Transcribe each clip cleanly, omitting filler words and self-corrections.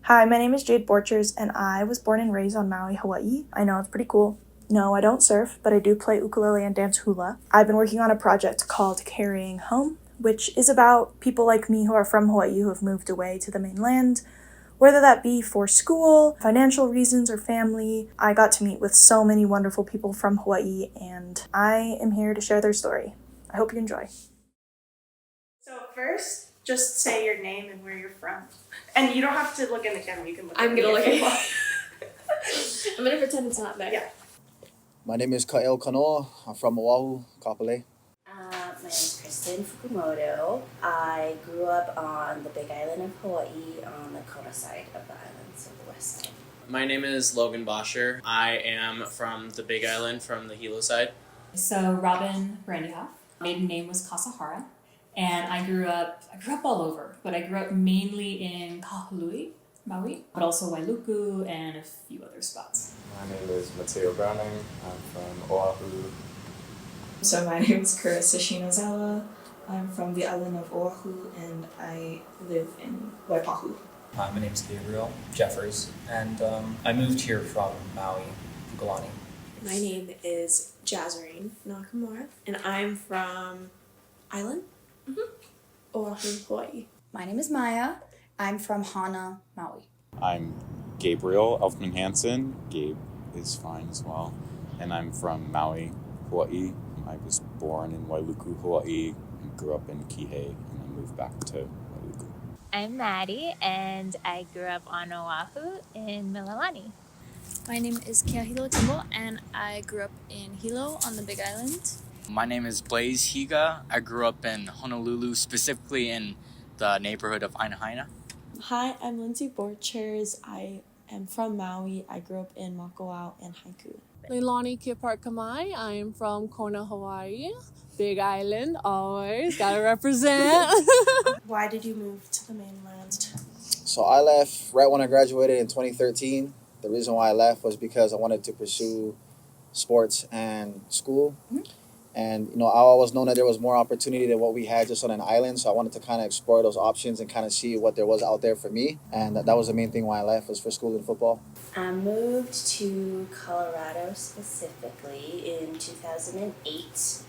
Hi, my name is Jade Borchers, and I was born and raised on Maui, Hawaii. I know, it's pretty cool. No, I don't surf, but I do play ukulele and dance hula. I've been working on a project called Carrying Home, which is about people like me who are from Hawaii who have moved away to the mainland, whether that be for school, financial reasons, or family. I got to meet with so many wonderful people from Hawaii, and I am here to share their story. I hope you enjoy. So first, just say your name and where you're from. And you don't have to look in the camera, you can look at me. I'm gonna look if you at want. I'm gonna pretend it's not there. Yeah. My name is Ka'el Kanoa. I'm from Oahu, Kapolei. My name is Kristen Fukumoto. I grew up on the Big Island of Hawaii on the Kona side of the island, so the west side. My name is Logan Boscher. I am from the Big Island, from the Hilo side. So Robin Brandyhoff. Maiden name was Kasahara. And I grew up all over, but I grew up mainly in Kahului, Maui, but also Wailuku and a few other spots. My name is Mateo Browning. I'm from Oahu. So my name is Kurasa Shinozawa. I'm from the island of Oahu and I live in Waipahu. My name is Gabriel Jeffers, and I moved here from Maui, Pukalani. My name is Jazarine Nakamura, and I'm from Island, Oahu, Hawaii. My name is Maya. I'm from Hana, Maui. I'm Gabriel Elfman Hansen. Gabe is fine as well. And I'm from Maui, Hawaii. I was born in Wailuku, Hawaii, and grew up in Kihei, and then moved back to Wailuku. I'm Maddie, and I grew up on Oahu in Mililani. My name is Keahilo Timbo, and I grew up in Hilo on the Big Island. My name is Blaze Higa. I grew up in Honolulu, specifically in the neighborhood of Ainahaina. Hi, I'm Lindsay Borchers. I am from Maui. I grew up in Makawao and Haiku. Leilani Kiparkamai. I am from Kona, Hawaii. Big Island, always. Gotta represent. Why did you move to the mainland? So I left right when I graduated in 2013. The reason why I left was because I wanted to pursue sports and school. And, I always known that there was more opportunity than what we had just on an island. So I wanted to kind of explore those options and kind of see what there was out there for me. And that was the main thing why I left, was for school and football. I moved to Colorado specifically in 2008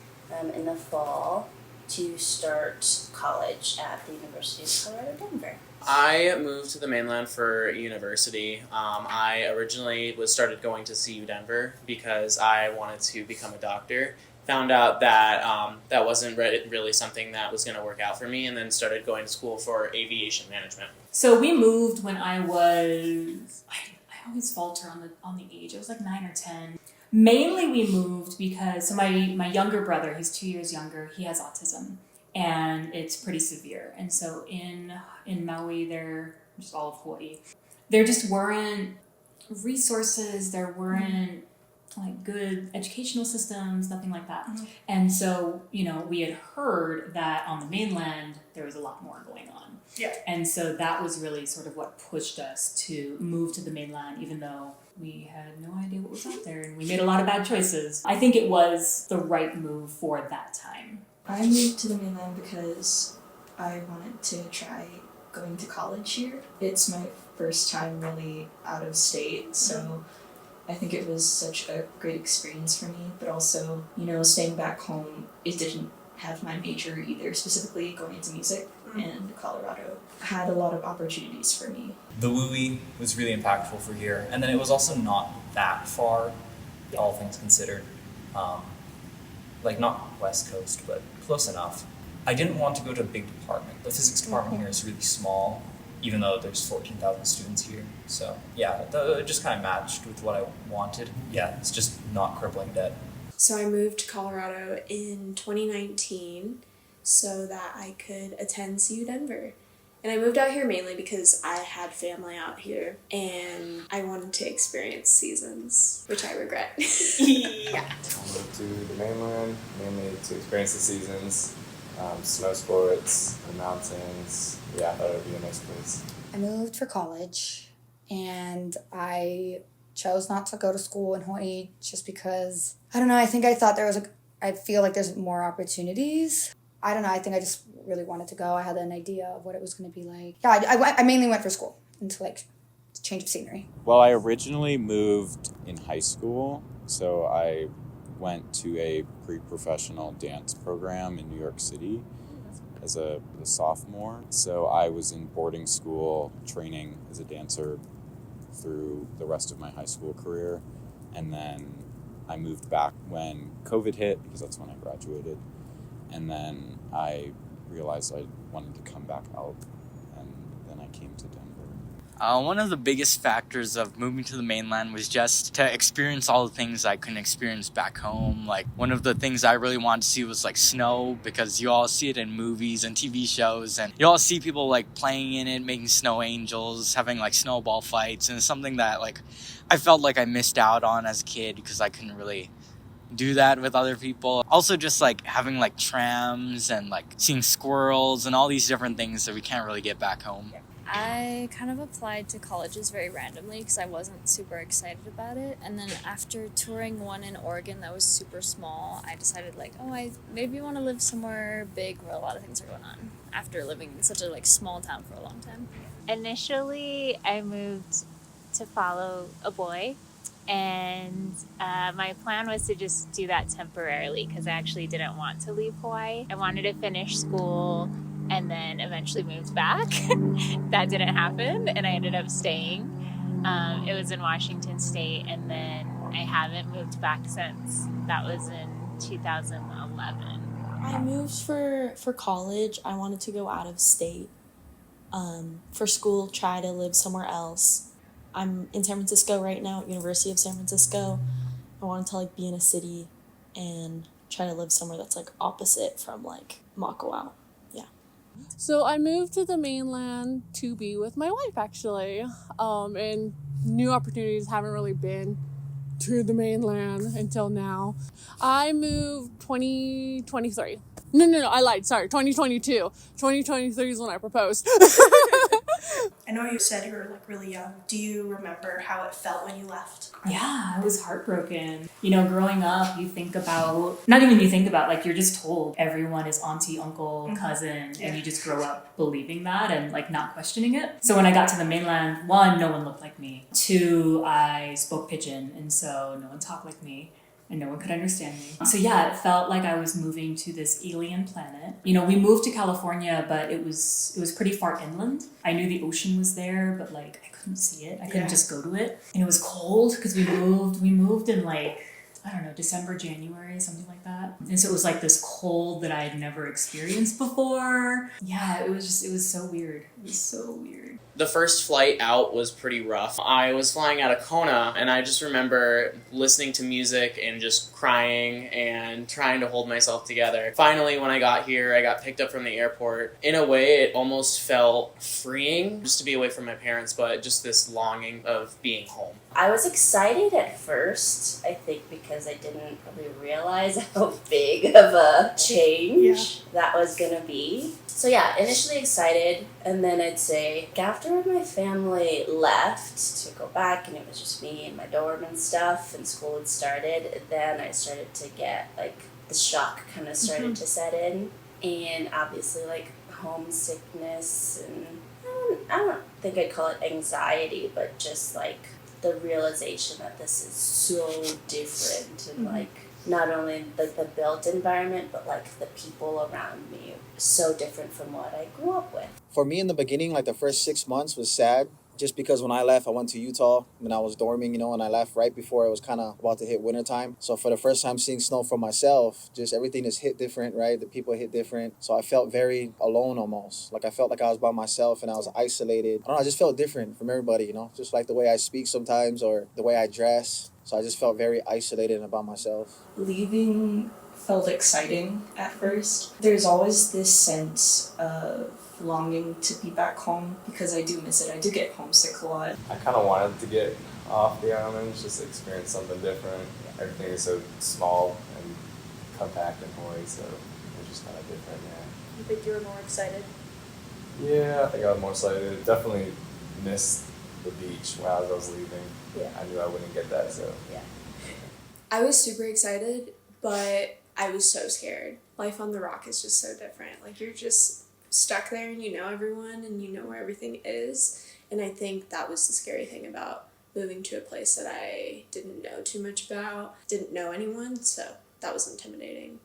in the fall to start college at the University of Colorado, Denver. I moved to the mainland for university. I originally started going to CU Denver because I wanted to become a doctor. Found out that that wasn't really something that was going to work out for me, and then started going to school for aviation management. So we moved when I was, I always falter on the age. I was like 9 or 10. Mainly we moved because, so my younger brother, he's 2 years younger, he has autism, and it's pretty severe. And so in Maui, just all of Hawaii, there just weren't resources, there weren't like good educational systems, nothing like that. And so, we had heard that on the mainland, there was a lot more going on. Yeah. And so that was really sort of what pushed us to move to the mainland, even though we had no idea what was out there and we made a lot of bad choices. I think it was the right move for that time. I moved to the mainland because I wanted to try going to college here. It's my first time really out of state, so I think it was such a great experience for me, but also, staying back home, it didn't have my major either, specifically going into music, and Colorado had a lot of opportunities for me. The WUI was really impactful for here, and then it was also not that far, all things considered. Not West Coast, but close enough. I didn't want to go to a big department. The physics department here is really small, even though there's 14,000 students here. So yeah, it just kind of matched with what I wanted. Yeah, it's just not crippling debt. So I moved to Colorado in 2019 so that I could attend CU Denver. And I moved out here mainly because I had family out here and I wanted to experience seasons, which I regret. Yeah. I moved to the mainland mainly to experience the seasons, snow sports, the mountains. Yeah, I thought it would be a nice place. I moved for college, and I chose not to go to school in Hawaii just because, I don't know, I thought I feel like there's more opportunities. I don't know, I think I just really wanted to go. I had an idea of what it was going to be like. Yeah, I mainly went for school until change of scenery. Well, I originally moved in high school, so I went to a pre-professional dance program in New York City as a sophomore. So I was in boarding school training as a dancer through the rest of my high school career. And then I moved back when COVID hit, because that's when I graduated. And then I realized I wanted to come back out, and then I came to Denver. One of the biggest factors of moving to the mainland was just to experience all the things I couldn't experience back home. Like, one of the things I really wanted to see was like snow, because you all see it in movies and TV shows, and you all see people like playing in it, making snow angels, having like snowball fights, and it's something that like I felt like I missed out on as a kid because I couldn't really do that with other people. Also just like having like trams and like seeing squirrels and all these different things that we can't really get back home. I kind of applied to colleges very randomly because I wasn't super excited about it. And then after touring one in Oregon that was super small, I decided like, oh, I maybe want to live somewhere big where a lot of things are going on after living in such a like small town for a long time. Initially, I moved to follow a boy, and my plan was to just do that temporarily because I actually didn't want to leave Hawaii. I wanted to finish school and then eventually moved back. That didn't happen, and I ended up staying. It was in Washington State, and then I haven't moved back since. That was in 2011. I moved for college. I wanted to go out of state. For school, try to live somewhere else. I'm in San Francisco right now at University of San Francisco. I wanted to like be in a city and try to live somewhere that's like opposite from like Makawao. So I moved to the mainland to be with my wife, actually. And new opportunities haven't really been to the mainland until now. I moved 2023. No, I lied. Sorry, 2022. 2023 is when I proposed. I know you said you were like really young. Do you remember how it felt when you left? Yeah, I was heartbroken. You know, growing up, you think about, not even you think about, like you're just told everyone is auntie, uncle, cousin, and you just grow up believing that and like not questioning it. So when I got to the mainland, one, no one looked like me. Two, I spoke pidgin, and so no one talked like me. And no one could understand me. So yeah, it felt like I was moving to this alien planet. You know, we moved to California, but it was pretty far inland. I knew the ocean was there, but like I couldn't see it. I couldn't just go to it. And it was cold because we moved in like, I don't know, December, January, something like that. And so it was like this cold that I had never experienced before. Yeah, it was so weird. It was so weird. The first flight out was pretty rough. I was flying out of Kona, and I just remember listening to music and just crying and trying to hold myself together. Finally, when I got here, I got picked up from the airport. In a way, it almost felt freeing just to be away from my parents, but just this longing of being home. I was excited at first, I think, because I didn't probably realize how big of a change that was gonna be. So yeah, initially excited, and then I'd say after my family left to go back and it was just me and my dorm and stuff and school had started, then I started to get like the shock kind of started to set in, and obviously like homesickness, and I don't think I'd call it anxiety, but just like the realization that this is so different, and like not only like the built environment, but like the people around me so different from what I grew up with. For me in the beginning, like the first 6 months was sad, just because when I left, I went to Utah when I was dorming, and I left right before it was kind of about to hit wintertime. So for the first time seeing snow for myself, just everything is hit different, right? The people hit different. So I felt very alone almost. Like I felt like I was by myself and I was isolated. I don't know, I just felt different from everybody, just like the way I speak sometimes or the way I dress. So I just felt very isolated and by myself. Leaving felt exciting at first. There's always this sense of longing to be back home because I do miss it. I do get homesick a lot. I kind of wanted to get off the islands, just experience something different. Everything is so small and compact in Hawaii, so it's just kind of different, You think you were more excited? Yeah, I think I was more excited. Definitely missed the beach when I was leaving. Yeah. I knew I wouldn't get that, so. Yeah. I was super excited, but I was so scared. Life on the rock is just so different. Like, you're just stuck there and you know everyone and you know where everything is. And I think that was the scary thing about moving to a place that I didn't know too much about, didn't know anyone, so that was intimidating,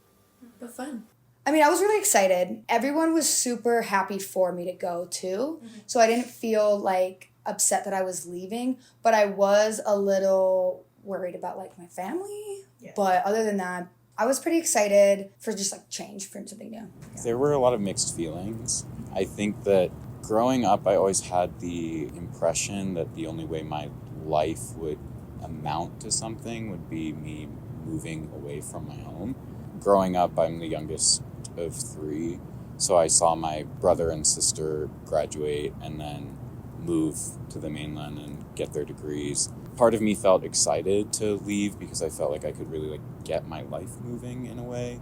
but fun. I mean, I was really excited. Everyone was super happy for me to go too. So I didn't feel like upset that I was leaving, but I was a little worried about like my family. Yeah. But other than that, I was pretty excited for just like change, for something new. Yeah. There were a lot of mixed feelings. I think that growing up, I always had the impression that the only way my life would amount to something would be me moving away from my home. Growing up, I'm the youngest of 3, so I saw my brother and sister graduate and then move to the mainland and get their degrees. Part of me felt excited to leave because I felt like I could really like get my life moving in a way,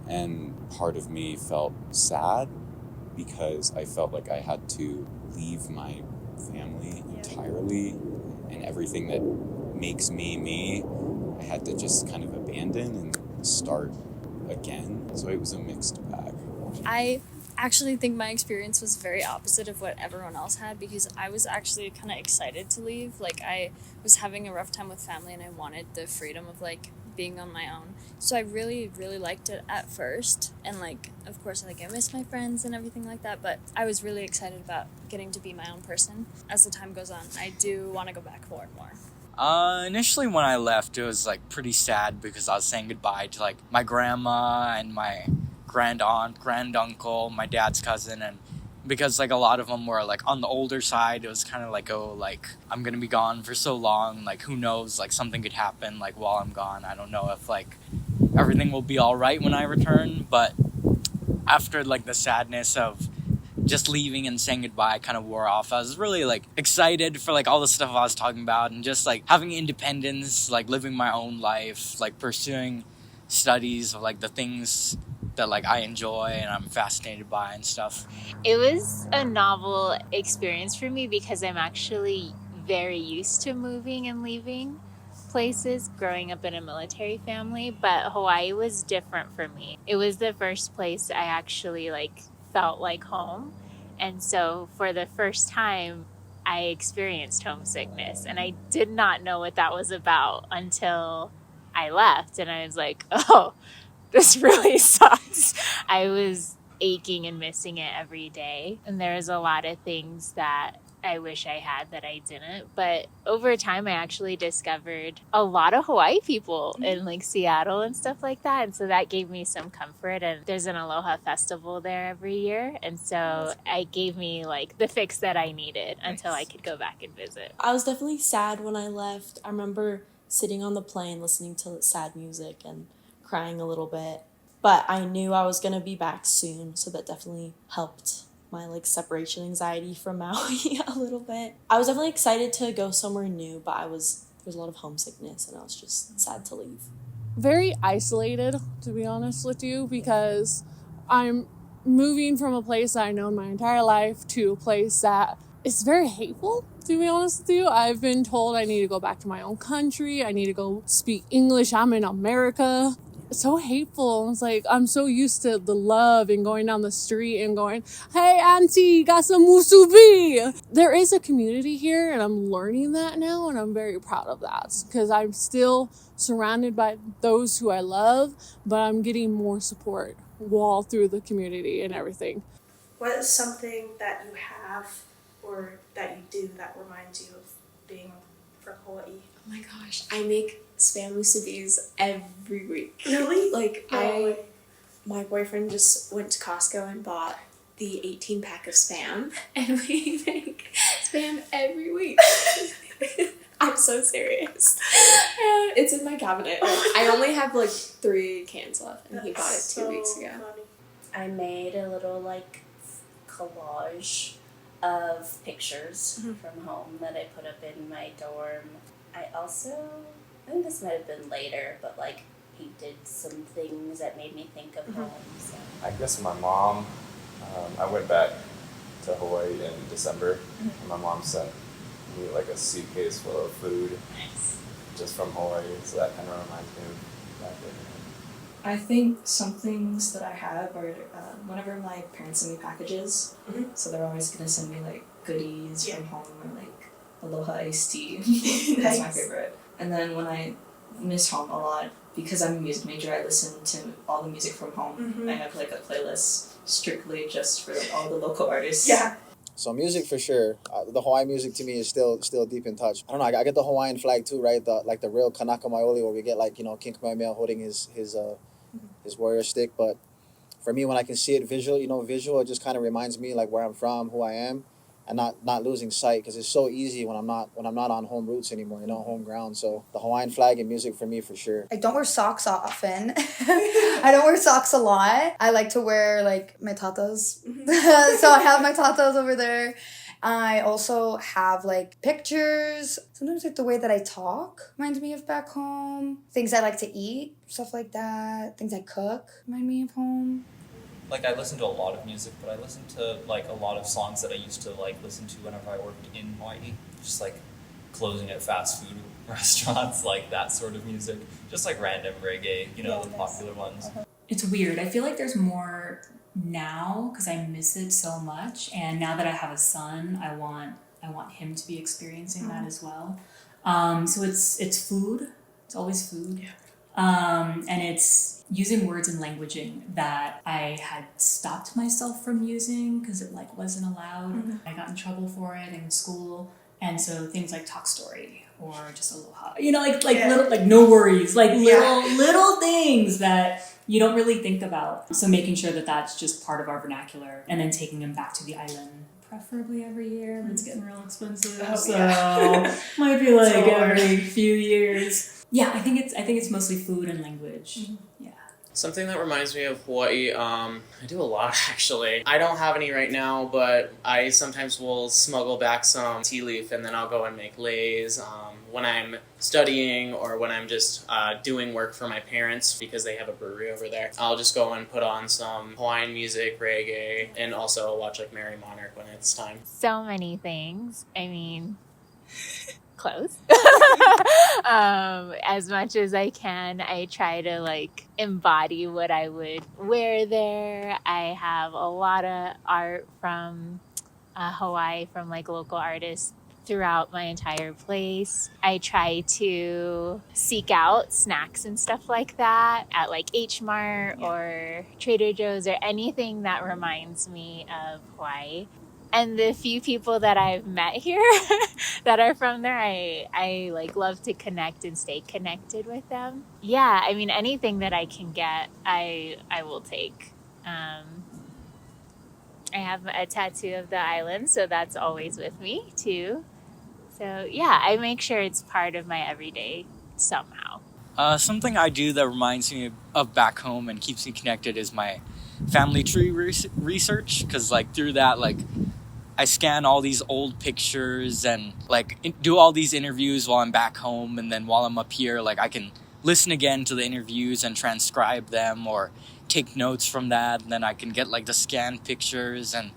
and part of me felt sad because I felt like I had to leave my family entirely, and everything that makes me me, I had to just kind of abandon and start again. So it was a mixed bag. I actually think my experience was very opposite of what everyone else had, because I was actually kind of excited to leave. Like, I was having a rough time with family and I wanted the freedom of like being on my own. So I really, really liked it at first. And like, of course, like I miss my friends and everything like that, but I was really excited about getting to be my own person. As the time goes on, I do want to go back more and more. Initially when I left, it was like pretty sad because I was saying goodbye to like my grandma and my grand aunt, grand uncle, my dad's cousin, and because like a lot of them were like on the older side, it was kind of like, oh, like I'm gonna be gone for so long, like who knows, like something could happen like while I'm gone. I don't know if like everything will be all right when I return, but after like the sadness of just leaving and saying goodbye kind of wore off, I was really like excited for like all the stuff I was talking about and just like having independence, like living my own life, like pursuing studies of like the things that like I enjoy and I'm fascinated by and stuff. It was a novel experience for me because I'm actually very used to moving and leaving places growing up in a military family, but Hawaii was different for me. It was the first place I actually like felt like home, and so for the first time I experienced homesickness, and I did not know what that was about until I left, and I was like, oh, this really sucks. I was aching and missing it every day, and there's a lot of things that I wish I had that I didn't. But over time, I actually discovered a lot of Hawaii people in like Seattle and stuff like that. And so that gave me some comfort. And there's an Aloha festival there every year. And so it gave me like the fix that I needed until I could go back and visit. I was definitely sad when I left. I remember sitting on the plane listening to sad music and crying a little bit. But I knew I was going to be back soon, so that definitely helped my like separation anxiety from Maui a little bit. I was definitely excited to go somewhere new, but there was a lot of homesickness and I was just sad to leave. Very isolated, to be honest with you, because I'm moving from a place that I know my entire life to a place that is very hateful, to be honest with you. I've been told I need to go back to my own country. I need to go speak English. I'm in America. So hateful. It's like I'm so used to the love and going down the street and going, hey auntie, got some musubi. There is a community here and I'm learning that now, and I'm very proud of that because I'm still surrounded by those who I love, but I'm getting more support all through the community and everything. What is something that you have or that you do that reminds you of being from Hawaii? Oh my gosh, I make Spam musubis every week. Really? Like, my boyfriend just went to Costco and bought the 18-pack of Spam, and we make Spam every week. I'm so serious. It's in my cabinet. Like, I only have like 3 cans left, and he bought it 2 weeks ago. Funny. I made a little like collage of pictures from home that I put up in my dorm. I think this might have been later, but like painted some things that made me think of home. So. I guess my mom, I went back to Hawaii in December, and my mom sent me like a suitcase full of food just from Hawaii, so that kind of reminds me of that day. I think some things that I have are whenever my parents send me packages, so they're always going to send me like goodies from home, or like Aloha iced tea. Nice. That's my favorite. And then when I miss home a lot, because I'm a music major, I listen to all the music from home. I have like a playlist strictly just for like all the local artists. Yeah. So music for sure. The Hawaiian music to me is still deep in touch. I don't know. I get the Hawaiian flag too, right? The real Kanaka Maioli, where we get like King Kamehameha holding his warrior stick. But for me, when I can see it visual, it just kind of reminds me like where I'm from, who I am, and not losing sight, because it's so easy when I'm not on home roots anymore, home ground. So the Hawaiian flag and music for me for sure. I don't wear socks often. I don't wear socks a lot. I like to wear like my tatas. So I have my tatas over there. I also have like pictures. Sometimes like the way that I talk reminds me of back home. Things I like to eat, stuff like that. Things I cook remind me of home. Like, I listen to a lot of music, but I listen to like a lot of songs that I used to like listen to whenever I worked in Hawaii. Just like closing at fast food restaurants, like that sort of music. Just like random reggae, the popular ones. It's weird. I feel like there's more now because I miss it so much, and now that I have a son, I want him to be experiencing that as well. So it's food. It's always food. Yeah. And it's using words and languaging that I had stopped myself from using because it like wasn't allowed. I got in trouble for it in school, and so things like talk story or just aloha, little like no worries, like little things that you don't really think about. So making sure that that's just part of our vernacular, and then taking them back to the island. Preferably every year, but it's getting real expensive. Might be like every few years. Yeah, I think it's mostly food and language. Yeah. Something that reminds me of Hawaii, I do a lot actually. I don't have any right now, but I sometimes will smuggle back some tea leaf and then I'll go and make leis when I'm studying or when I'm just doing work for my parents because they have a brewery over there. I'll just go and put on some Hawaiian music, reggae, and also watch like Merry Monarch when it's time. So many things. I mean, clothes. As much as I can, I try to like embody what I would wear there. I have a lot of art from Hawaii, from like local artists throughout my entire place. I try to seek out snacks and stuff like that at like H Mart or Trader Joe's or anything that reminds me of Hawaii. And the few people that I've met here that are from there, I like love to connect and stay connected with them. Yeah, I mean, anything that I can get, I will take. I have a tattoo of the island, so that's always with me too. So yeah, I make sure it's part of my everyday somehow. Something I do that reminds me of back home and keeps me connected is my family tree research, because like through that, like I scan all these old pictures and like do all these interviews while I'm back home, and then while I'm up here, like I can listen again to the interviews and transcribe them or take notes from that, and then I can get like the scanned pictures and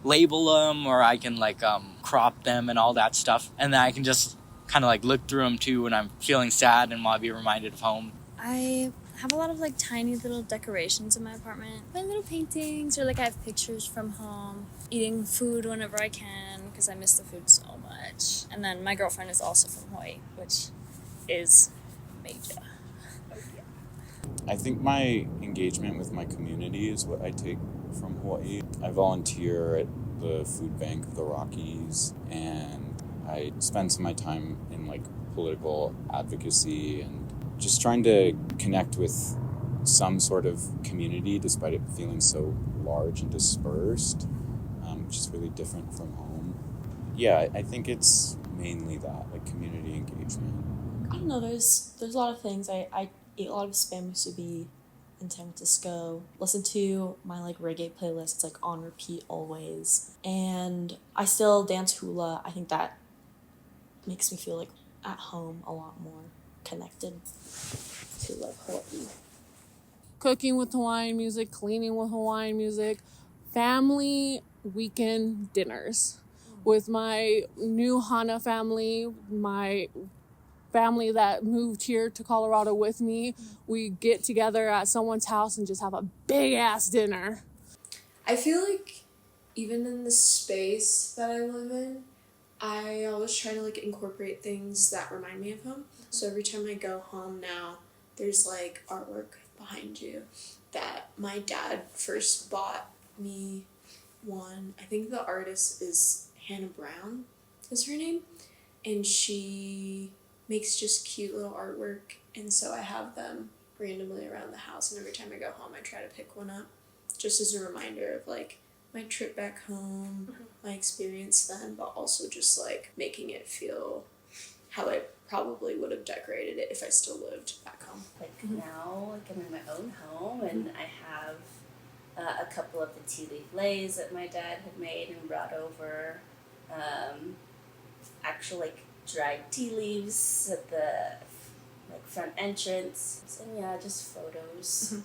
label them, or I can like crop them and all that stuff, and then I can just kind of like look through them too when I'm feeling sad and want to be reminded of home. I have a lot of like tiny little decorations in my apartment, my little paintings, or like I have pictures from home, eating food whenever I can because I miss the food so much. And then my girlfriend is also from Hawaii, which is major. I think my engagement with my community is what I take from Hawaii. I volunteer at the food bank of the Rockies, and I spend some of my time in like political advocacy and just trying to connect with some sort of community despite it feeling so large and dispersed, which is really different from home. Yeah, I think it's mainly that, like community engagement. I don't know, there's a lot of things. I eat a lot of spam musubi in San Francisco, listen to my like reggae playlist, it's like on repeat always, and I still dance hula. I think that makes me feel like at home, a lot more connected to like Hawaii. Cooking with Hawaiian music, cleaning with Hawaiian music, family weekend dinners with my new Hana family, my family that moved here to Colorado with me. We get together at someone's house and just have a big ass dinner. I feel like Even in the space that I live in, I always try to like incorporate things that remind me of home. So every time I go home now, there's like artwork behind you that my dad first bought me one. I think the artist is Hannah Brown is her name, and she makes just cute little artwork, and so I have them randomly around the house, and every time I go home I try to pick one up just as a reminder of like my trip back home, my experience then, but also just like making it feel how I probably would have decorated it if I still lived back home. Like now, like I'm in my own home, and I have a couple of the tea leaf leis that my dad had made and brought over. Actual like dried tea leaves at the like front entrance, and yeah, just photos.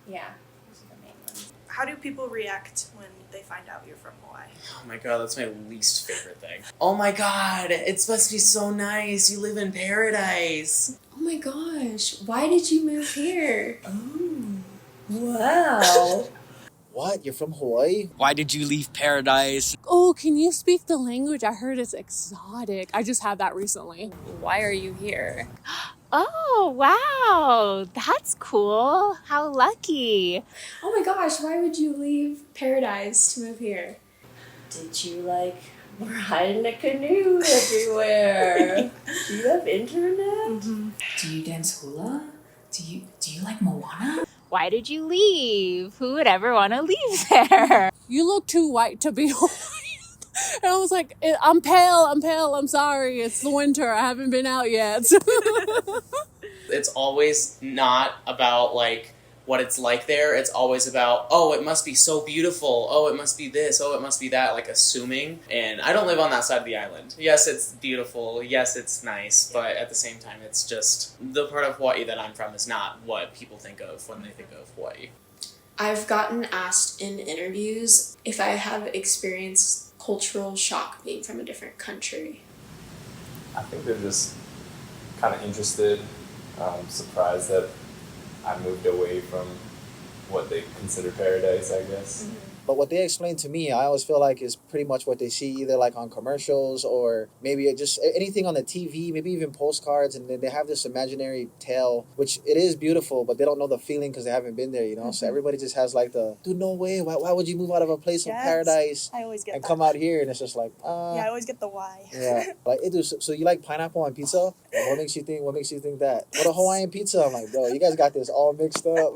Yeah, those are the main ones. How do people react when they find out you're from Hawaii? Oh my god, that's my least favorite thing. Oh my god, it must be so nice. You live in paradise. Oh my gosh, why did you move here? Oh, wow. What? You're from Hawaii? Why did you leave paradise? Oh, can you speak the language? I heard it's exotic. I just had that recently. Why are you here? Oh, wow. That's cool. How lucky. Oh my gosh, why would you leave paradise to move here? Did you like ride in a canoe everywhere? Do you have internet? Do you dance hula? Do you like Moana? Why did you leave? Who would ever want to leave there? You look too white to be Hawaiian. And I was like, I'm pale, I'm sorry. It's the winter, I haven't been out yet. It's always not about like what it's like there. It's always about, oh, it must be so beautiful. Oh, it must be this. Oh, it must be that. Like assuming. And I don't live on that side of the island. Yes, it's beautiful. Yes, it's nice. But at the same time, it's just the part of Hawaii that I'm from is not what people think of when they think of Hawaii. I've gotten asked in interviews if I have experienced cultural shock being from a different country. I think they're just kind of interested, surprised that I moved away from what they consider paradise, I guess. But what they explain to me, I always feel like is pretty much what they see either like on commercials or maybe just anything on the TV, maybe even postcards. And then they have this imaginary tale, which it is beautiful, but they don't know the feeling because they haven't been there, you know? So everybody just has like dude, no way. Why would you move out of a place of paradise I always get and that. come out here? And it's just like, Yeah, I always get the why. yeah. Like, so you like pineapple on pizza? What makes you think that? What a Hawaiian pizza? I'm like, bro, you guys got this all mixed up.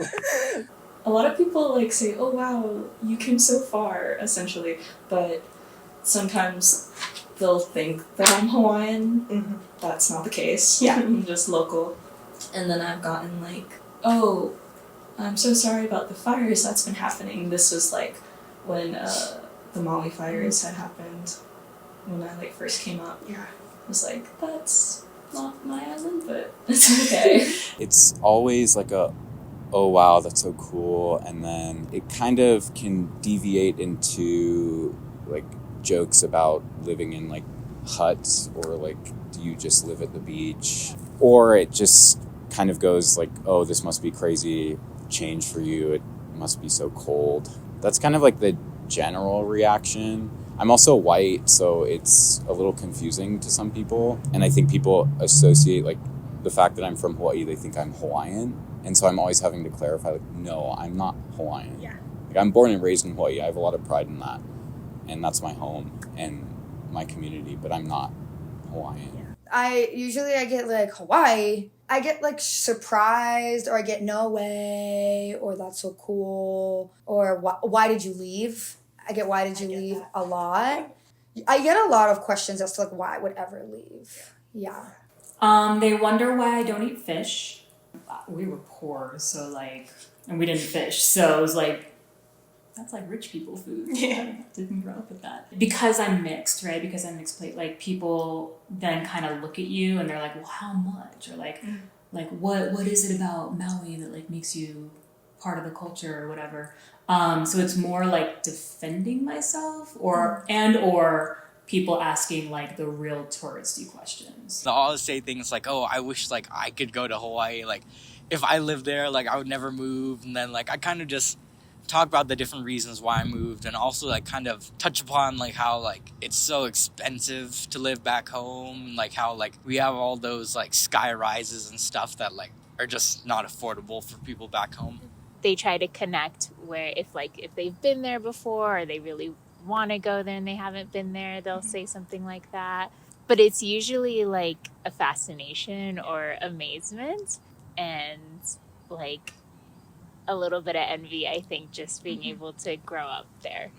A lot of people like say, oh wow, you came so far, essentially, but sometimes they'll think that I'm Hawaiian. That's not the case. Yeah. I'm just local. And then I've gotten like, oh, I'm so sorry about the fires that's been happening. This was like when the Maui fires had happened, when I like first came up. Yeah. I was like, that's not my island, but it's okay. It's always like oh wow, that's so cool, and then it kind of can deviate into like jokes about living in like huts, or like, do you just live at the beach? Or it just kind of goes like, oh, this must be crazy change for you, it must be so cold. That's kind of like the general reaction. I'm also white, so it's a little confusing to some people, and I think people associate like the fact that I'm from Hawaii, they think I'm Hawaiian. And so I'm always having to clarify, like, no, I'm not Hawaiian. Yeah. Like, I'm born and raised in Hawaii. I have a lot of pride in that. And that's my home and my community, but I'm not Hawaiian. I get like Hawaii. I get like surprised, or I get no way, or that's so cool, or why did you leave? I get why did you leave that a lot. I get a lot of questions as to like why I would ever leave. Yeah. They wonder why I don't eat fish. We were poor, so like, and we didn't fish, so it was like, that's like rich people food. Yeah. I didn't grow up with that. Because I'm mixed, right? Because I'm mixed plate, like people then kind of look at you and they're like, well, how much? Or like, what is it about Maui that like makes you part of the culture or whatever? So it's more like defending myself or people asking like the real touristy questions. They'll always say things like, oh, I wish like I could go to Hawaii. Like if I lived there, like I would never move. And then like I kind of just talk about the different reasons why I moved, and also like kind of touch upon like how like it's so expensive to live back home, like how like we have all those like sky rises and stuff that like are just not affordable for people back home. They try to connect where if they've been there before or they really want to go there and they haven't been there, they'll say something like that. But it's usually like a fascination or amazement and like a little bit of envy, I think, just being able to grow up there.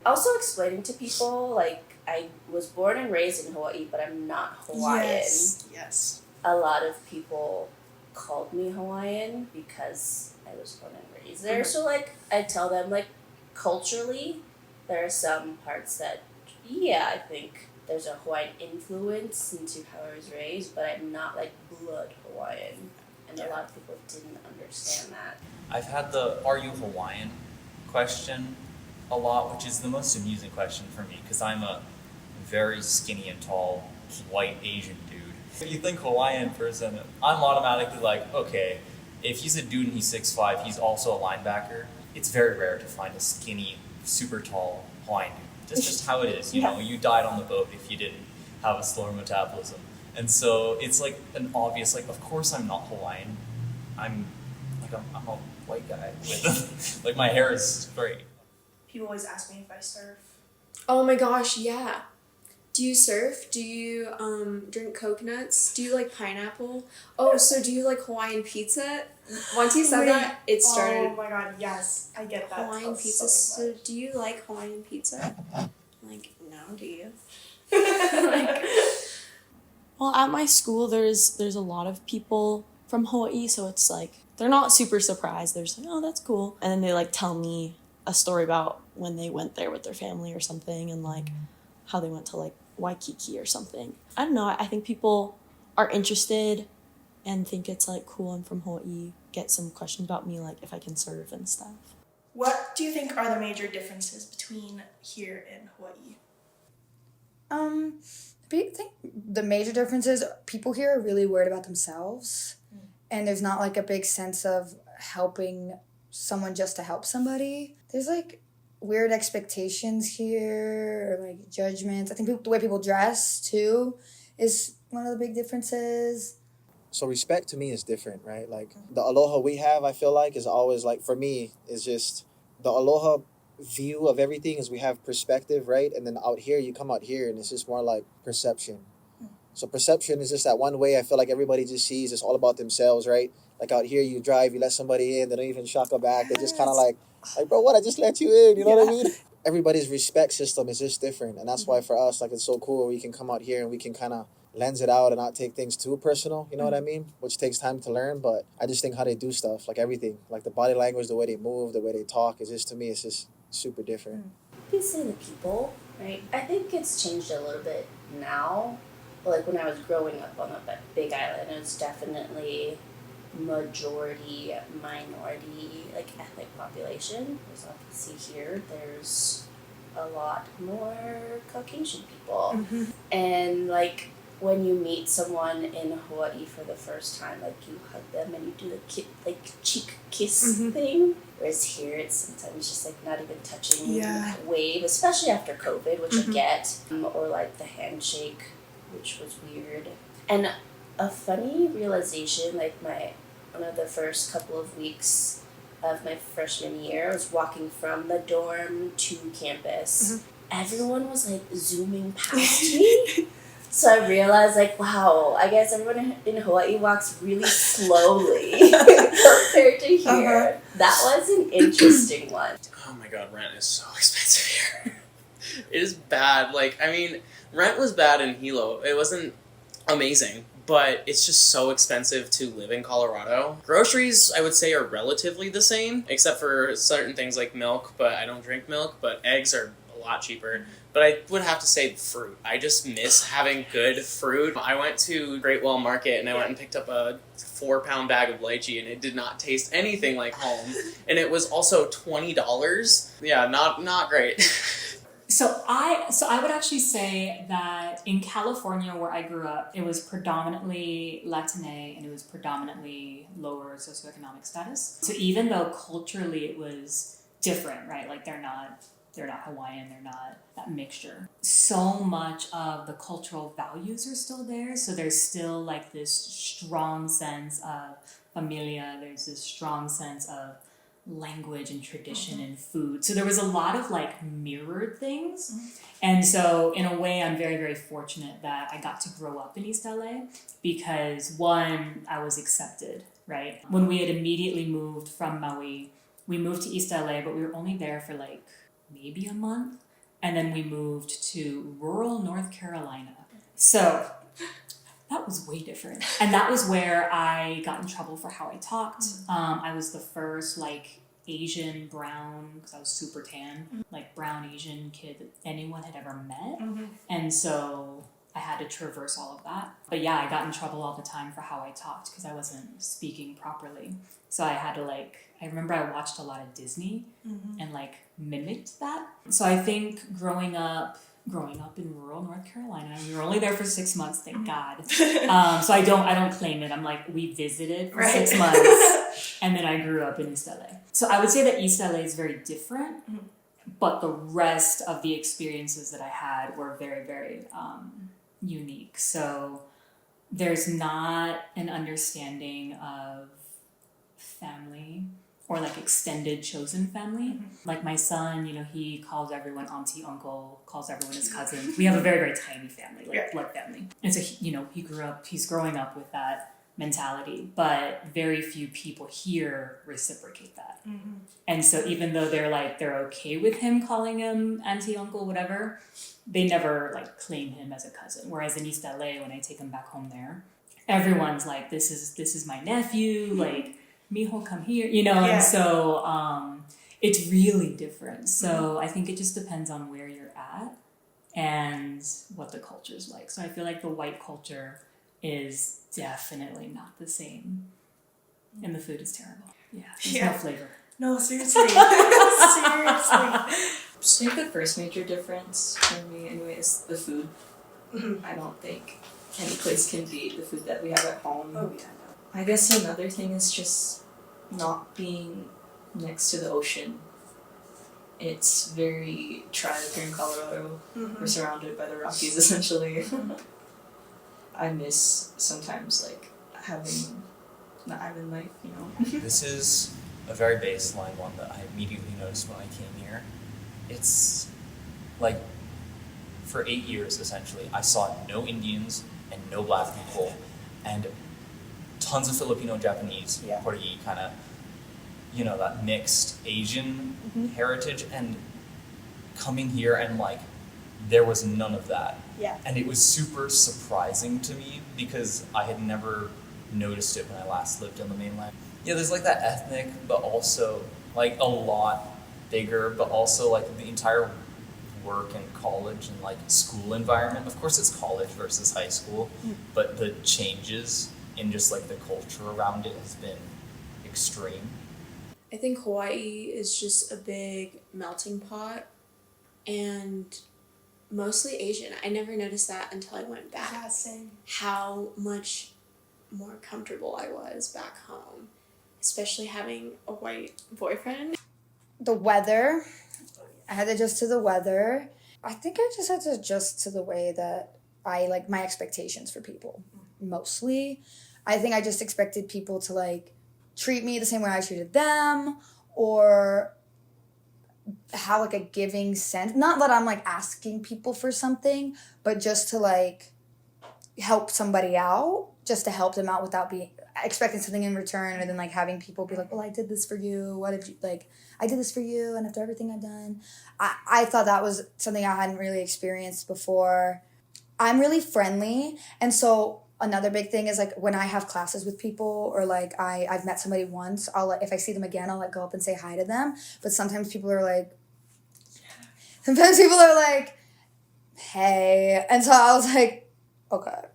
Also explaining to people, like, I was born and raised in Hawaii, but I'm not Hawaiian. Yes. A lot of people called me Hawaiian because I was born and raised there. So, like, I tell them, like, culturally, there are some parts that, I think there's a Hawaiian influence into how I was raised, but I'm not, like, blood Hawaiian. And a lot of people didn't understand that. I've had the "Are you Hawaiian?" question a lot, which is the most amusing question for me because I'm a very skinny and tall white Asian dude. If you think Hawaiian person, I'm automatically like, okay, if he's a dude and he's 6'5", he's also a linebacker. It's very rare to find a skinny, super tall Hawaiian dude. That's just how it is. You know, you died on the boat if you didn't have a slower metabolism. And so it's like an obvious, like, of course I'm not Hawaiian. I'm a white guy with, like, my hair is straight. People always ask me if I surf. Oh my gosh, yeah. Do you surf? Do you drink coconuts? Do you like pineapple? Oh, so do you like Hawaiian pizza? Once you said that, it started. Oh my god, yes. I get that. Hawaiian pizza. So do you like Hawaiian pizza? Like, no, do you? Well, at my school, there's a lot of people from Hawaii, so it's like, they're not super surprised. They're just like, oh, that's cool. And then they like tell me a story about when they went there with their family or something and like how they went to like Waikiki or something. I don't know. I think people are interested and think it's like cool. I'm from Hawaii. Get some questions about me, like if I can surf and stuff. What do you think are the major differences between here and Hawaii? I think the major difference is people here are really worried about themselves, and there's not like a big sense of helping someone just to help somebody. There's like weird expectations here, or like judgments. I think the way people dress too is one of the big differences. So respect to me is different, right? Like the aloha we have, I feel like, is always like, for me, is just the aloha view of everything is we have perspective, right? And then out here, you come out here and it's just more like perception. So perception is just that one way I feel like everybody just sees it's all about themselves, right? Like out here, you drive, you let somebody in, they don't even shaka back. They just kind of like, bro, what? I just let you in, you know what I mean? Everybody's respect system is just different. And that's why for us, like, it's so cool we can come out here and we can kind of lens it out and not take things too personal, you know what I mean? Which takes time to learn, but I just think how they do stuff, like everything, like the body language, the way they move, the way they talk, is just, to me, it's just super different. You say the people, right? I think it's changed a little bit now. But like when I was growing up on the Big Island, it was definitely majority minority, like ethnic population. As you can see here, there's a lot more Caucasian people. And like when you meet someone in Hawaii for the first time, like you hug them and you do the cheek kiss thing. Whereas here, it's sometimes just like not even touching, wave, especially after COVID, which I get, or like the handshake, which was weird. And a funny realization, like one of the first couple of weeks of my freshman year, I was walking from the dorm to campus. Everyone was like zooming past me. So I realized, like, wow, I guess everyone in Hawaii walks really slowly compared to here. That was an interesting one. Oh my god, rent is so expensive here. It is bad. Like, I mean, rent was bad in Hilo. It wasn't amazing, but it's just so expensive to live in Colorado. Groceries, I would say, are relatively the same, except for certain things like milk, but I don't drink milk, but eggs are a lot cheaper. But I would have to say fruit. I just miss having good fruit. I went to Great Wall Market and I went and picked up a 4-pound bag of lychee and it did not taste anything like home. And it was also $20. Yeah, not great. So I would actually say that in California, where I grew up, it was predominantly Latine and it was predominantly lower socioeconomic status. So even though culturally it was different, right? Like they're not Hawaiian, they're not that mixture. So much of the cultural values are still there. So there's still like this strong sense of familia, there's this strong sense of language and tradition and food. So there was a lot of like mirrored things. And so in a way, I'm very, very fortunate that I got to grow up in East LA because one, I was accepted, right? When we had immediately moved from Maui, we moved to East LA, but we were only there for like maybe a month. And then we moved to rural North Carolina. So that was way different. And that was where I got in trouble for how I talked. I was the first like Asian brown, because I was super tan, like brown Asian kid that anyone had ever met. And so I had to traverse all of that. But yeah, I got in trouble all the time for how I talked because I wasn't speaking properly. So I had to I remember I watched a lot of Disney and like mimicked that. So I think growing up in rural North Carolina, we were only there for 6 months, thank God. So I don't claim it. I'm like, we visited for 6 months and then I grew up in East LA. So I would say that East LA is very different, but the rest of the experiences that I had were very, very unique. So there's not an understanding of family or like extended chosen family. Like my son, he calls everyone auntie, uncle, calls everyone his cousin. We have a very, very tiny family, like blood family. And so, he's growing up with that mentality, but very few people here reciprocate that. And so even though they're okay with him calling him auntie, uncle, whatever, they never like claim him as a cousin. Whereas in East LA, when I take him back home there, everyone's like, this is my nephew, like, mijo, come here, and so it's really different. So I think it just depends on where you're at and what the culture's like. So I feel like the white culture is definitely not the same. And the food is terrible. Yeah, there's no flavor. No, seriously. Seriously. I think the first major difference for me anyway is the food. I don't think any place can beat the food that we have at home. Oh yeah. I guess another thing is just not being next to the ocean. It's very dry here in Colorado. We're surrounded by the Rockies essentially. I miss sometimes like having the island life, This is a very baseline one that I immediately noticed when I came here. It's like for 8 years essentially, I saw no Indians and no black people and tons of Filipino, Japanese, Portuguese kind of, that mixed Asian heritage, and coming here and like there was none of that. Yeah. And it was super surprising to me because I had never noticed it when I last lived on the mainland. Yeah, there's like that ethnic, but also like a lot bigger, but also like the entire work and college and like school environment. Of course it's college versus high school, but the changes in just like the culture around it has been extreme. I think Hawaii is just a big melting pot and mostly Asian. I never noticed that until I went back. Yeah, same. How much more comfortable I was back home, especially having a white boyfriend. The weather. I had to adjust to the weather. I think I just had to adjust to the way that I like my expectations for people, mostly. I think I just expected people to like treat me the same way I treated them, or have like a giving sense. Not that I'm like asking people for something, but just to like help somebody out, just to help them out without being expecting something in return, and then like having people be like, well, I did this for you. What if you like, I did this for you, and after everything I've done, I thought that was something I hadn't really experienced before. I'm really friendly, and so another big thing is like when I have classes with people, or like I've met somebody once, if I see them again, I'll like go up and say hi to them. But sometimes people are like, hey, and so I was like, okay,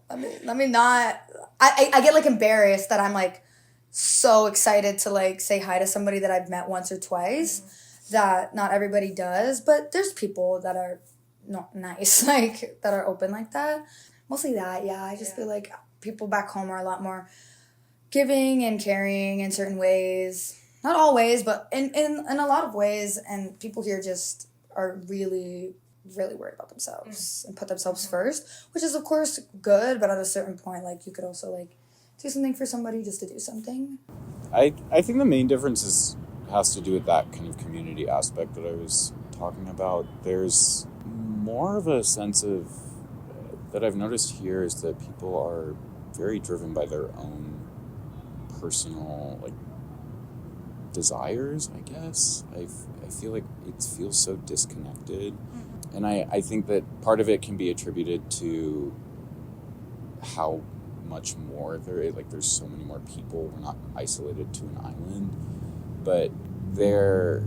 let me not. I get like embarrassed that I'm like so excited to like say hi to somebody that I've met once or twice, that not everybody does, but there's people that are not nice, like that are open like that. Mostly that, yeah. I just feel like people back home are a lot more giving and caring in certain ways. not always, but in a lot of ways, and people here just are really, really worried about themselves and put themselves first, which is of course good, but at a certain point, like, you could also like do something for somebody just to do something. I think the main difference has to do with that kind of community aspect that I was talking about. There's more of a sense of that I've noticed here is that people are very driven by their own personal like desires, I guess. I feel like it feels so disconnected. And I think that part of it can be attributed to how much more there is. Like, there's so many more people. We're not isolated to an island. But there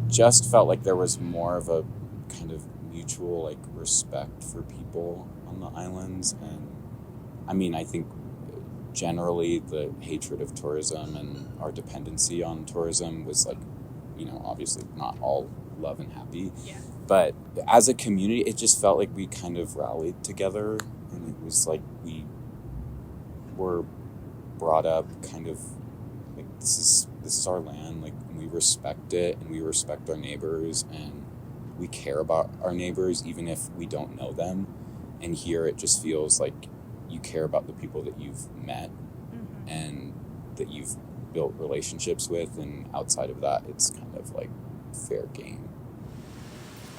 just felt like there was more of a kind of mutual, like, respect for people on the islands. And, I mean, I think generally the hatred of tourism and our dependency on tourism was, like, you know, obviously not all love and happy. Yeah. But as a community, it just felt like we kind of rallied together. And it was like we were brought up kind of like, this is our land, like, we respect it and we respect our neighbors and we care about our neighbors even if we don't know them. And here it just feels like you care about the people that you've met and that you've built relationships with, and outside of that it's kind of like fair game.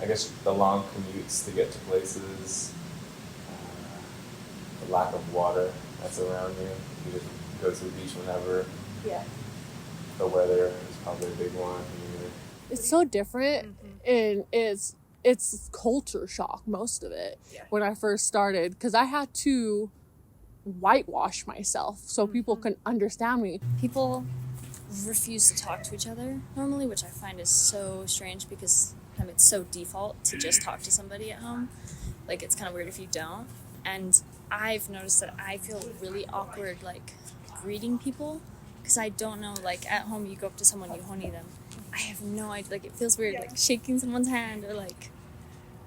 I guess the long commutes to get to places, the lack of water that's around you. You just go to the beach whenever. Yeah. The weather is probably a big one here. It's so different, and it's culture shock, most of it, when I first started, because I had to whitewash myself so people can understand me. People refuse to talk to each other normally, which I find is so strange because it's so default to just talk to somebody at home. Like, it's kind of weird if you don't. And I've noticed that I feel really awkward, like, greeting people, because I don't know, like, at home you go up to someone, you honey them. I have no idea, like, it feels weird, like, shaking someone's hand, or, like,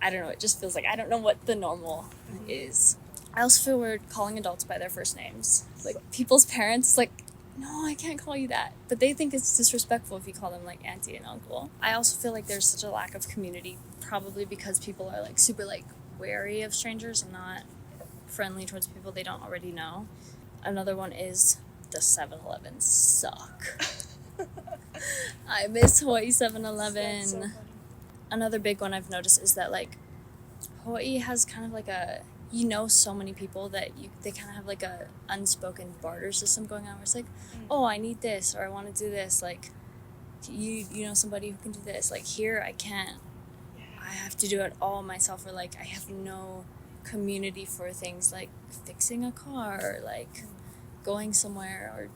I don't know, it just feels like I don't know what the normal is. I also feel weird calling adults by their first names. Like, people's parents, like, no, I can't call you that. But they think it's disrespectful if you call them, like, auntie and uncle. I also feel like there's such a lack of community, probably because people are, like, super, like, wary of strangers and not friendly towards people they don't already know. Another one is the 7-Elevens suck. I miss Hawaii 7-Eleven. So Another big one I've noticed is that, like, Hawaii has kind of like a, you know, so many people that they kind of have like a unspoken barter system going on where it's like, oh, I need this, or I want to do this, like, you know somebody who can do this. Like, here I can't. I have to do it all myself, or like I have no community for things like fixing a car, or like going somewhere, or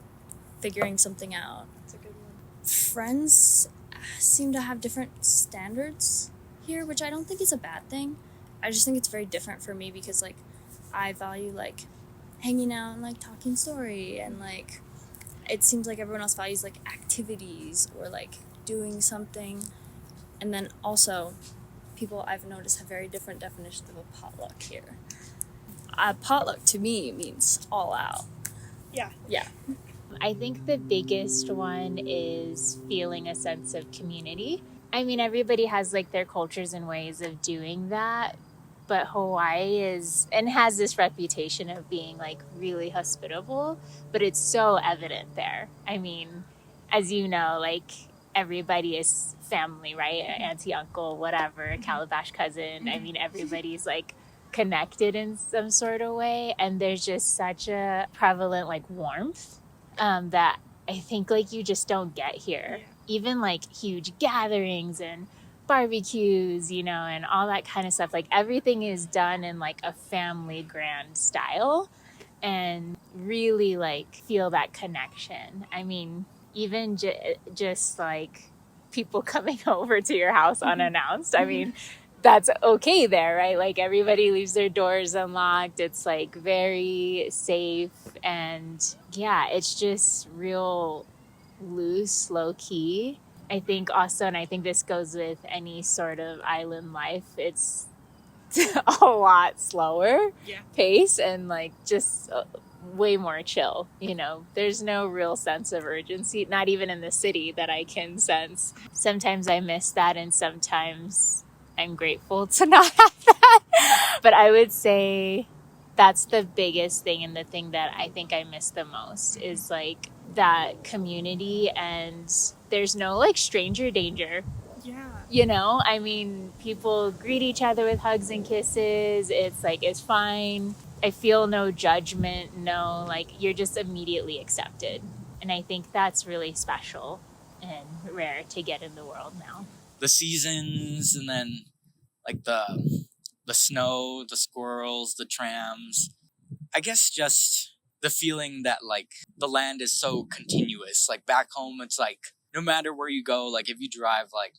figuring something out. That's a good one. Friends seem to have different standards here, which I don't think is a bad thing. I just think it's very different for me because, like, I value, like, hanging out and, like, talking story, and, like, it seems like everyone else values, like, activities or, like, doing something. And then also, people I've noticed have very different definitions of a potluck here. A potluck to me means all out. Yeah. Yeah. I think the biggest one is feeling a sense of community. I mean, everybody has like their cultures and ways of doing that, but Hawaii is and has this reputation of being like really hospitable, but it's so evident there. I mean, as you know, like everybody is family, right? Auntie, uncle, whatever, calabash cousin. I mean, everybody's like connected in some sort of way, and there's just such a prevalent like warmth that I think like you just don't get here. Even like huge gatherings and barbecues, you know, and all that kind of stuff. Like everything is done in like a family grand style, and really like feel that connection. I mean, even just like people coming over to your house unannounced. I mean, that's okay there, right? Like everybody leaves their doors unlocked. It's like very safe, and yeah, it's just real loose, low key. I think also, and I think this goes with any sort of island life, it's a lot slower pace, and like just way more chill. You know, there's no real sense of urgency, not even in the city that I can sense. Sometimes I miss that, and sometimes I'm grateful to not have that. But I would say that's the biggest thing, and the thing that I think I miss the most is like that community, and there's no like stranger danger. Yeah. You know, I mean, people greet each other with hugs and kisses. It's like, it's fine. I feel no judgment, no, like, you're just immediately accepted. And I think that's really special and rare to get in the world now. The seasons, and then like the snow, the squirrels, the trams. I guess just the feeling that like the land is so continuous. Like back home, it's like no matter where you go, like if you drive like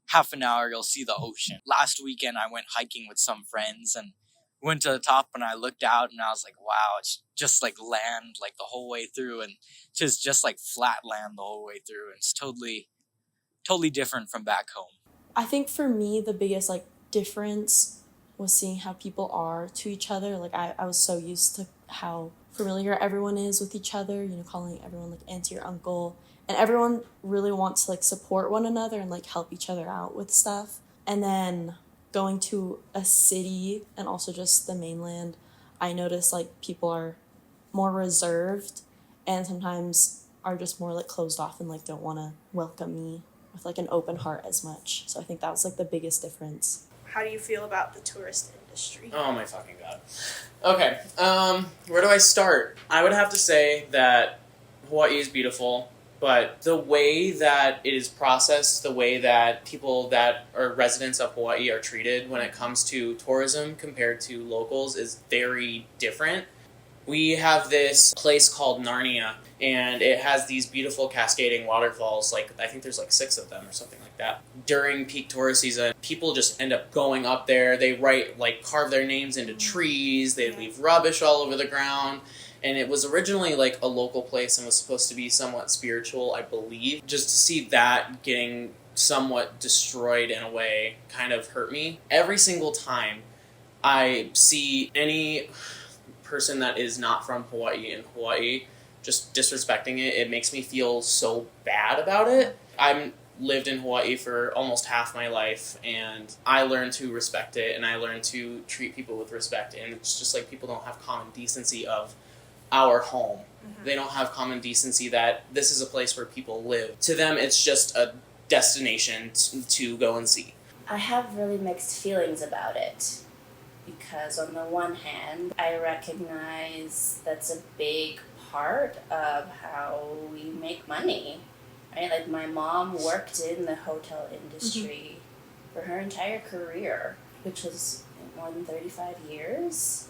half an hour, you'll see the ocean. Last weekend, I went hiking with some friends and went to the top, and I looked out and I was like, wow, it's just like land like the whole way through, and just like flat land the whole way through. And it's totally different from back home. I think for me, the biggest like difference was seeing how people are to each other. Like I was so used to how familiar everyone is with each other, you know, calling everyone like auntie or uncle. And everyone really wants to like support one another and like help each other out with stuff. And then going to a city and also just the mainland, I noticed like people are more reserved and sometimes are just more like closed off and like don't want to welcome me with like an open heart as much. So I think that was like the biggest difference. How do you feel about the tourist industry? Oh my fucking god. Okay, where do I start? I would have to say that Hawaii is beautiful, but the way that it is processed, the way that people that are residents of Hawaii are treated when it comes to tourism compared to locals is very different. We have this place called Narnia, and it has these beautiful cascading waterfalls. Like, I think there's like 6 of them or something like that. During peak tourist season, people just end up going up there. They carve their names into trees. They leave rubbish all over the ground. And it was originally like a local place and was supposed to be somewhat spiritual, I believe. Just to see that getting somewhat destroyed in a way kind of hurt me. Every single time I see any person that is not from Hawaii in Hawaii just disrespecting it, it makes me feel so bad about it. I've lived in Hawaii for almost half my life, and I learned to respect it, and I learned to treat people with respect. And it's just like people don't have common decency of our home. Mm-hmm. They don't have common decency that this is a place where people live. To them, it's just a destination to go and see. I have really mixed feelings about it because on the one hand, I recognize that's a big part of how we make money, right? Like my mom worked in the hotel industry for her entire career, which was more than 35 years.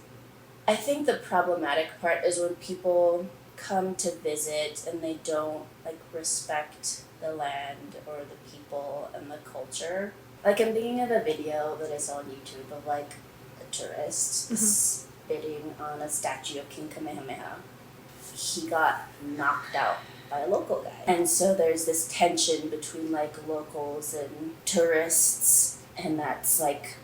I think the problematic part is when people come to visit and they don't like respect the land or the people and the culture. Like I'm thinking of a video that I saw on YouTube of like a tourist spitting on a statue of King Kamehameha. He got knocked out by a local guy. And so there's this tension between like locals and tourists, and that's like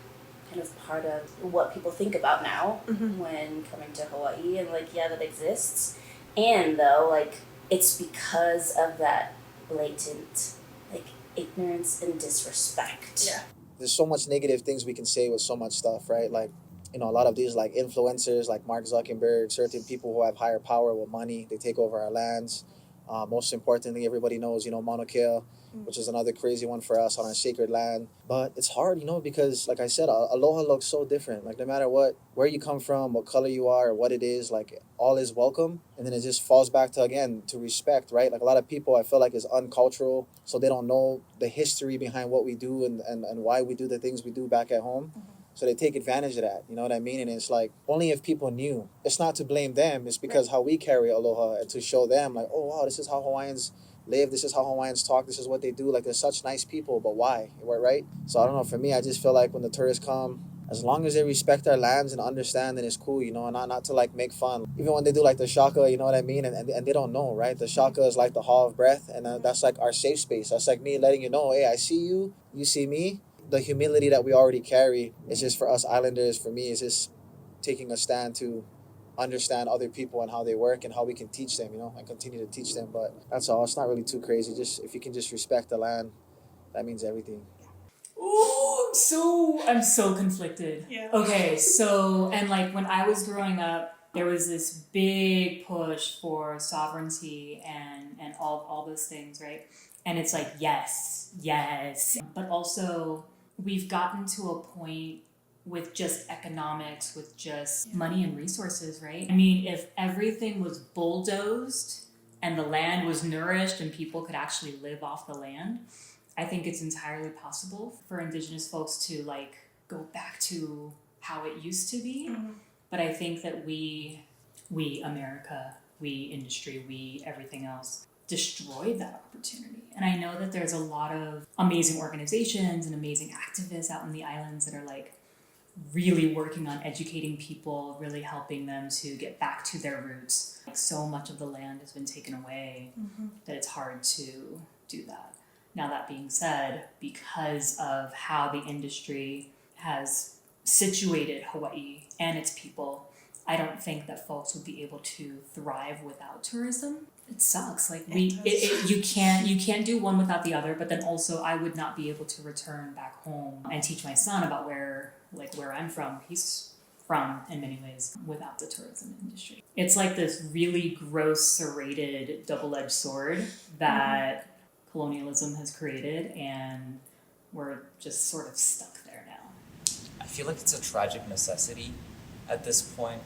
kind of part of what people think about now when coming to Hawaii, and like, yeah, that exists. And though, like, it's because of that blatant, like, ignorance and disrespect. Yeah. There's so much negative things we can say with so much stuff, right? Like, you know, a lot of these like influencers like Mark Zuckerberg, certain people who have higher power with money, they take over our lands. Most importantly, everybody knows, you know, Mauna Kea, which is another crazy one for us on our sacred land. But it's hard, you know, because like I said, aloha looks so different. Like no matter where you come from, what color you are, or what it is, like all is welcome. And then it just falls back to, again, to respect, right? Like a lot of people I feel like is uncultural, so they don't know the history behind what we do and why we do the things we do back at home. So they take advantage of that, you know what I mean? And it's like, only if people knew. It's not to blame them, it's because how we carry aloha, and to show them like, oh wow, this is how Hawaiians live, this is how Hawaiians talk, this is what they do. Like they're such nice people, but why? Right? So I don't know, for me, I just feel like when the tourists come, as long as they respect our lands and understand, then it's cool, you know, and not to like make fun. Even when they do like the shaka, you know what I mean? And they don't know, right? The shaka is like the hall of breath, and that's like our safe space. That's like me letting you know, hey, I see you, you see me. The humility that we already carry is just for us islanders, for me, is just taking a stand to understand other people and how they work and how we can teach them, and continue to teach them. But that's all. It's not really too crazy. Just if you can just respect the land, that means everything. Ooh, I'm so conflicted. Yeah. Okay, so, and like when I was growing up, there was this big push for sovereignty and all those things, right? And it's like, yes. But also, we've gotten to a point with just economics, with just money and resources, right? I mean, if everything was bulldozed and the land was nourished and people could actually live off the land, I think it's entirely possible for Indigenous folks to like go back to how it used to be. Mm-hmm. But I think that we America, we industry, we everything else destroyed that opportunity. And I know that there's a lot of amazing organizations and amazing activists out in the islands that are like really working on educating people, really helping them to get back to their roots. Like so much of the land has been taken away that it's hard to do that. Now, that being said, because of how the industry has situated Hawaii and its people, I don't think that folks would be able to thrive without tourism. It sucks. Like you can't do one without the other. But then also, I would not be able to return back home and teach my son about where I'm from. He's from in many ways without the tourism industry. It's like this really gross, serrated, double-edged sword that colonialism has created, and we're just sort of stuck there now. I feel like it's a tragic necessity at this point.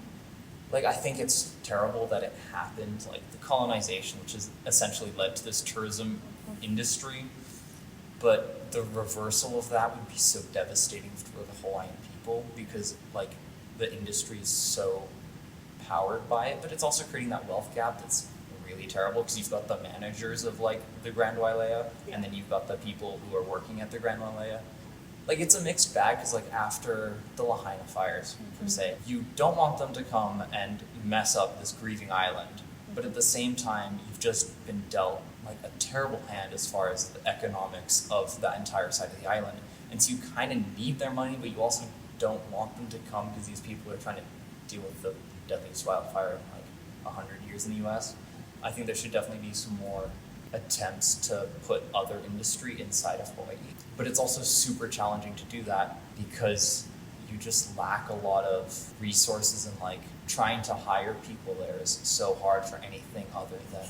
Like, I think it's terrible that it happened, like the colonization, which has essentially led to this tourism industry, but the reversal of that would be so devastating for the Hawaiian people because, like, the industry is so powered by it, but it's also creating that wealth gap that's really terrible because you've got the managers of like the Grand Wailea and then you've got the people who are working at the Grand Wailea. Like it's a mixed bag because like after the Lahaina fires per se, you don't want them to come and mess up this grieving island, but at the same time you've just been dealt like a terrible hand as far as the economics of that entire side of the island, and so you kind of need their money, but you also don't want them to come because these people are trying to deal with the deadliest wildfire in like 100 years in the US. I think there should definitely be some more attempts to put other industry inside of Hawaii. But it's also super challenging to do that because you just lack a lot of resources, and like trying to hire people there is so hard for anything other than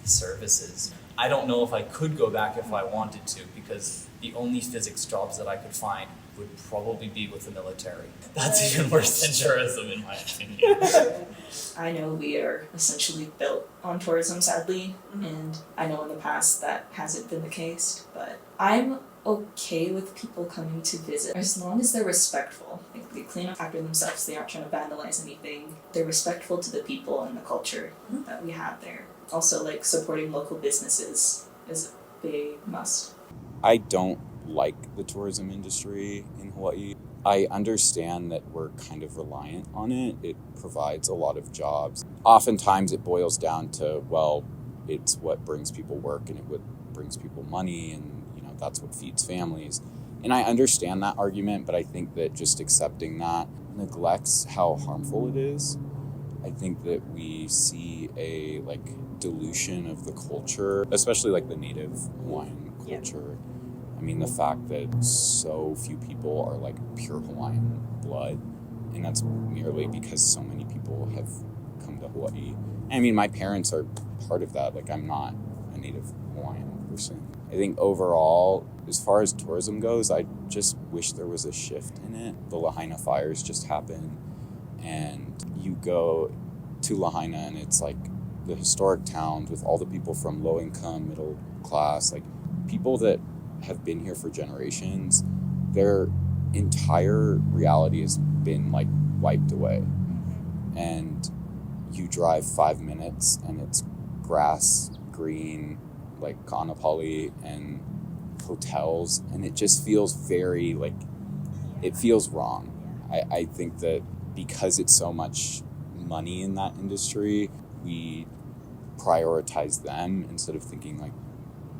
services. I don't know if I could go back if I wanted to, because the only physics jobs that I could find would probably be with the military. That's even worse than tourism, in my opinion. I know we are essentially built on tourism, sadly, and I know in the past that hasn't been the case, but I'm okay with people coming to visit as long as they're respectful. Like, they clean up after themselves, they aren't trying to vandalize anything. They're respectful to the people and the culture that we have there. Also, like, supporting local businesses is a big must. I don't like the tourism industry in Hawaii. I understand that we're kind of reliant on it. It provides a lot of jobs. Oftentimes it boils down to, well, it's what brings people work and it what brings people money, and that's what feeds families. And I understand that argument, but I think that just accepting that neglects how harmful it is. I think that we see a dilution of the culture, especially like the native Hawaiian culture. I mean, the fact that so few people are like pure Hawaiian blood, and that's merely because so many people have come to Hawaii. I mean, my parents are part of that. Like, I'm not a native Hawaiian person. I think overall, as far as tourism goes, I just wish there was a shift in it. The Lahaina fires just happened, and you go to Lahaina and it's like the historic town with all the people from low income, middle class, like people that have been here for generations. Their entire reality has been like wiped away. And you drive 5 minutes and it's grass, green, like Kaanapali and hotels, and it just feels very it feels wrong. I think that because it's so much money in that industry, we prioritize them instead of thinking like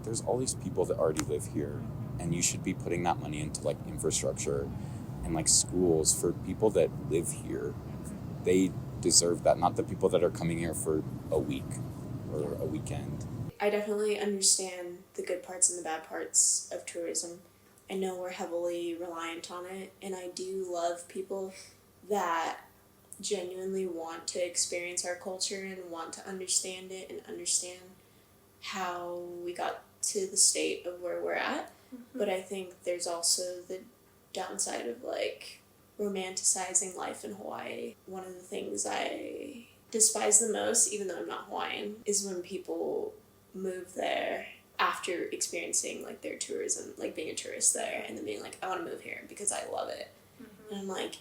there's all these people that already live here, and you should be putting that money into like infrastructure and like schools for people that live here. They deserve that, not the people that are coming here for a week or a weekend. I definitely understand the good parts and the bad parts of tourism. I know we're heavily reliant on it, and I do love people that genuinely want to experience our culture and want to understand it and understand how we got to the state of where we're at. But I think there's also the downside of like romanticizing life in Hawaii. One of the things I despise the most, even though I'm not Hawaiian, is when people move there after experiencing like their tourism, like being a tourist there, and then being like, I want to move here because I love it. And I'm like,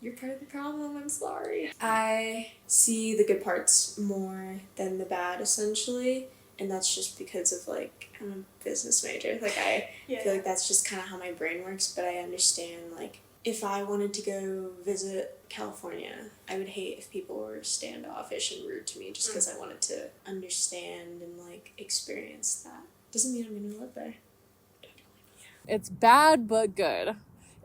you're part of the problem, I'm sorry. I see the good parts more than the bad, essentially, and that's just because of like, I'm a business major. Like I feel like that's just kind of how my brain works, but I understand like, if I wanted to go visit California, I would hate if people were standoffish and rude to me just because I wanted to understand and like experience that. Doesn't mean I'm gonna live there. It's bad but good.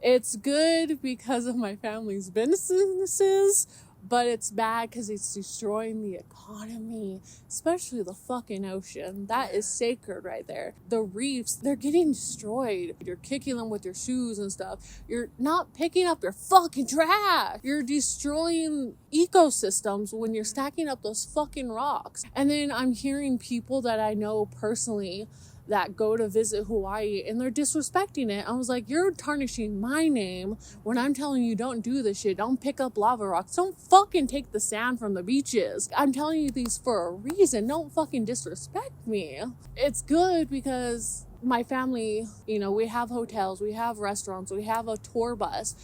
It's good because of my family's businesses, but it's bad because it's destroying the economy, especially the fucking ocean. That is sacred right there. The reefs, they're getting destroyed. You're kicking them with your shoes and stuff. You're not picking up your fucking trash. You're destroying ecosystems when you're stacking up those fucking rocks. And then I'm hearing people that I know personally that go to visit Hawaii and they're disrespecting it. I was like, you're tarnishing my name when I'm telling you don't do this shit. Don't pick up lava rocks. Don't fucking take the sand from the beaches. I'm telling you these for a reason. Don't fucking disrespect me. It's good because my family, you know, we have hotels, we have restaurants, we have a tour bus,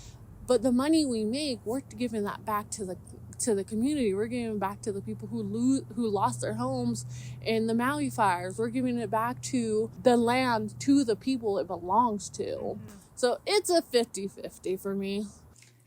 but the money we make, we're giving that back to the community. We're giving it back to the people who lost their homes in the Maui fires. We're giving it back to the land, to the people it belongs to. So it's a 50-50 for me.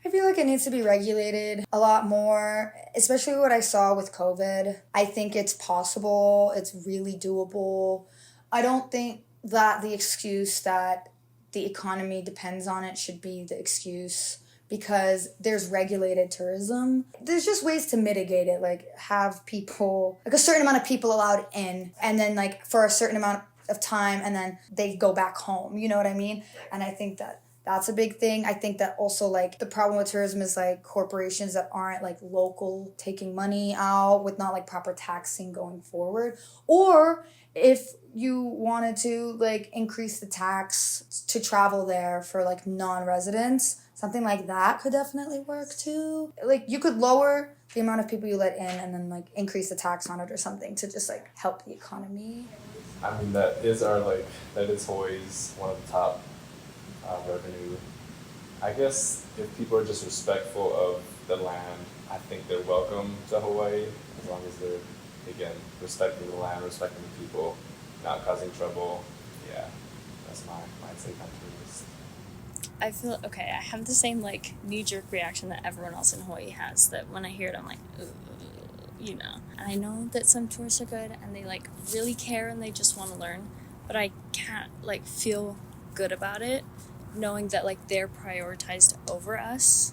I feel like it needs to be regulated a lot more, especially what I saw with COVID. I think it's possible. It's really doable. I don't think that the excuse that the economy depends on it should be the excuse, because there's regulated tourism. There's just ways to mitigate it, like have people, like a certain amount of people allowed in, and then like for a certain amount of time, and then they go back home, you know what I mean? And I think that that's a big thing. I think that also like the problem with tourism is like corporations that aren't like local taking money out with not like proper taxing going forward. Or if you wanted to like increase the tax to travel there for like non-residents, something like that could definitely work too. Like you could lower the amount of people you let in and then like increase the tax on it or something to just like help the economy. I mean, that is Hawaii's one of the top revenue. I guess if people are just respectful of the land, I think they're welcome to Hawaii, as long as they're, again, respecting the land, respecting the people, not causing trouble. Yeah, that's my take on tourists. I feel, okay, I have the same, like, knee-jerk reaction that everyone else in Hawaii has, that when I hear it, I'm like, ugh, you know. And I know that some tourists are good, and they, like, really care, and they just want to learn, but I can't, like, feel good about it, knowing that, like, they're prioritized over us.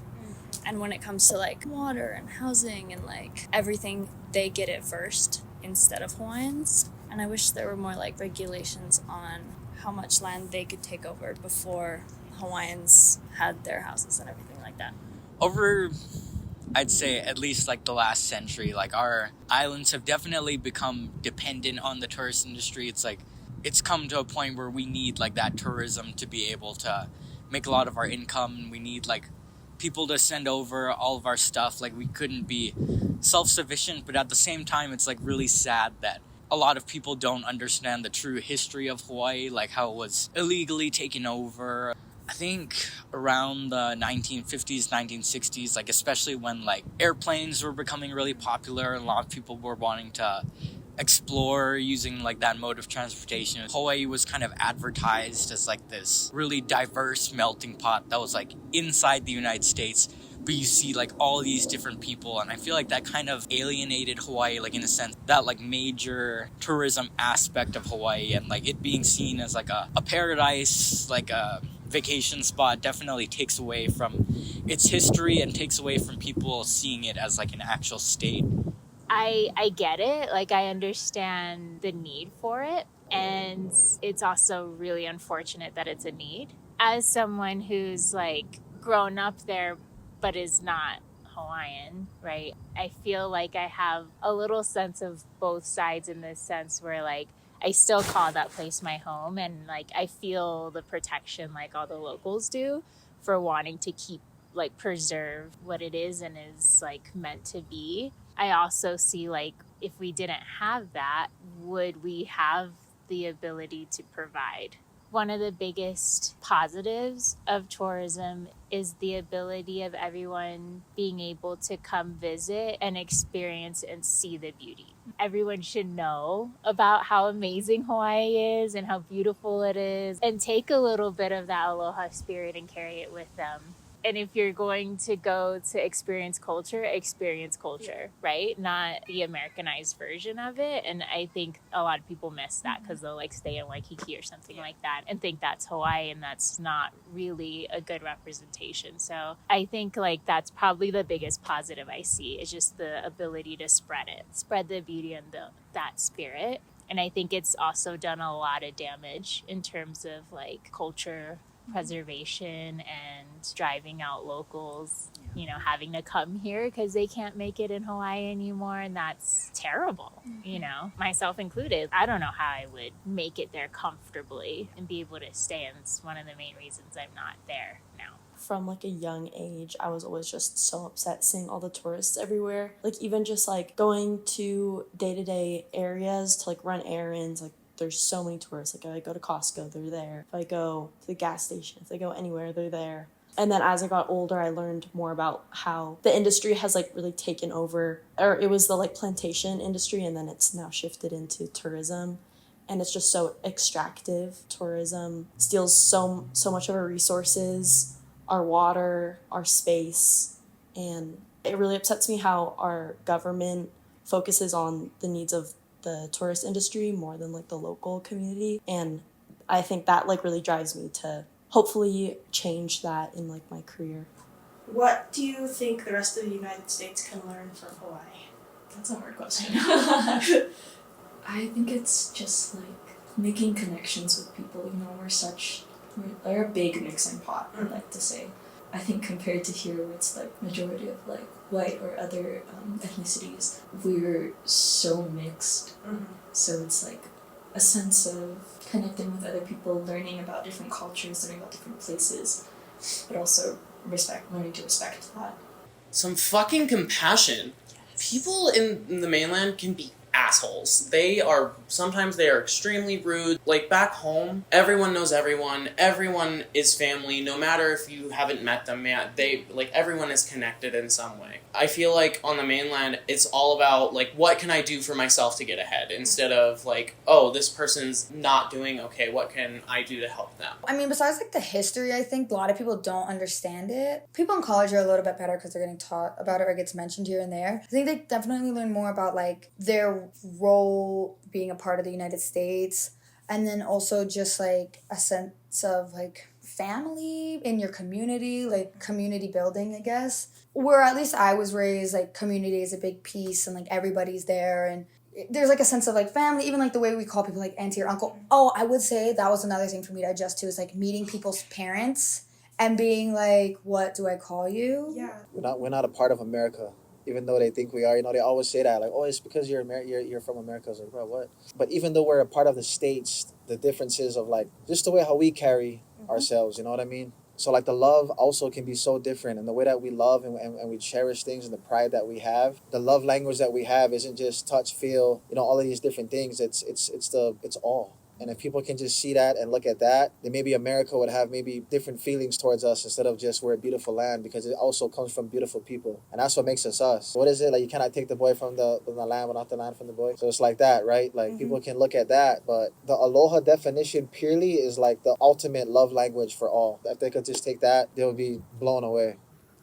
And when it comes to, like, water and housing and, like, everything, they get it first instead of Hawaiians. And I wish there were more, like, regulations on how much land they could take over before Hawaiians had their houses and everything like that. Over, I'd say, at least like the last century, like our islands have definitely become dependent on the tourist industry. It's like, it's come to a point where we need like that tourism to be able to make a lot of our income. We need like people to send over all of our stuff. Like we couldn't be self-sufficient, but at the same time, it's like really sad that a lot of people don't understand the true history of Hawaii, like how it was illegally taken over. I think around the 1950s, 1960s, like especially when like airplanes were becoming really popular and a lot of people were wanting to explore using like that mode of transportation. Hawaii was kind of advertised as like this really diverse melting pot that was like inside the United States, but you see like all these different people, and I feel like that kind of alienated Hawaii, like in a sense, that like major tourism aspect of Hawaii, and like it being seen as like a paradise, like a vacation spot, definitely takes away from its history and takes away from people seeing it as like an actual state. I get it. Like, I understand the need for it. And it's also really unfortunate that it's a need. As someone who's like grown up there but is not Hawaiian, right? I feel like I have a little sense of both sides in this sense where like I still call that place my home, and like I feel the protection like all the locals do for wanting to keep like preserve what it is and is like meant to be. I also see like if we didn't have that, would we have the ability to provide? One of the biggest positives of tourism is the ability of everyone being able to come visit and experience and see the beauty. Everyone should know about how amazing Hawaii is and how beautiful it is, and take a little bit of that aloha spirit and carry it with them. And if you're going to go to experience culture, right? Not the Americanized version of it. And I think a lot of people miss that because they'll like stay in Waikiki or something like that and think that's Hawaii, and that's not really a good representation. So I think like that's probably the biggest positive I see, is just the ability to spread the beauty and that spirit. And I think it's also done a lot of damage in terms of like culture preservation and driving out locals, having to come here because they can't make it in Hawaii anymore. And that's terrible, myself included. I don't know how I would make it there comfortably and be able to stay. And it's one of the main reasons I'm not there now. From like a young age, I was always just so upset seeing all the tourists everywhere. Like even just like going to day-to-day areas to like run errands, like there's so many tourists. Like if I go to Costco, they're there. If I go to the gas station, if I go anywhere, they're there. And then as I got older, I learned more about how the industry has like really taken over, or it was the like plantation industry, and then it's now shifted into tourism. And it's just so extractive. Tourism steals so much of our resources, our water, our space. And it really upsets me how our government focuses on the needs of the tourist industry more than like the local community. And I think that like really drives me to hopefully change that in like my career. What do you think the rest of the United States can learn from Hawaii? That's a hard question. I think it's just like making connections with people. We're a big mixing pot, I like to say. I think compared to here, where it's like majority of like white or other ethnicities, we're so mixed. So it's like a sense of connecting with other people, learning about different cultures, learning about different places, but also learning to respect that. Some fucking compassion. Yes. People in the mainland can be assholes. Sometimes they are extremely rude. Like back home, everyone knows everyone. Everyone is family. No matter if you haven't met them yet, everyone is connected in some way. I feel like on the mainland, it's all about like, what can I do for myself to get ahead? Instead of like, oh, this person's not doing okay. What can I do to help them? I mean, besides like the history, I think a lot of people don't understand it. People in college are a little bit better because they're getting taught about it or it gets mentioned here and there. I think they definitely learn more about like their role being a part of the United States, and then also just like a sense of like family in your community, like community building, I guess. Where at least I was raised, like community is a big piece and like everybody's there, and there's like a sense of like family, even like the way we call people like auntie or uncle. Oh, I would say that was another thing for me to adjust to, is like meeting people's parents and being like, what do I call you? Yeah. We're not a part of America. Even though they think we are, they always say that, like, oh, it's because you're from America. I was like, bro, what? But even though we're a part of the States, the differences of like just the way how we carry ourselves, you know what I mean? So like the love also can be so different, and the way that we love and we cherish things and the pride that we have. The love language that we have isn't just touch, feel, all of these different things. It's all. And if people can just see that and look at that, then maybe America would have maybe different feelings towards us instead of just we're a beautiful land, because it also comes from beautiful people. And that's what makes us us. What is it? Like you cannot take the boy from the land, but not the land from the boy. So it's like that, right? Like people can look at that. But the aloha definition purely is like the ultimate love language for all. If they could just take that, they would be blown away.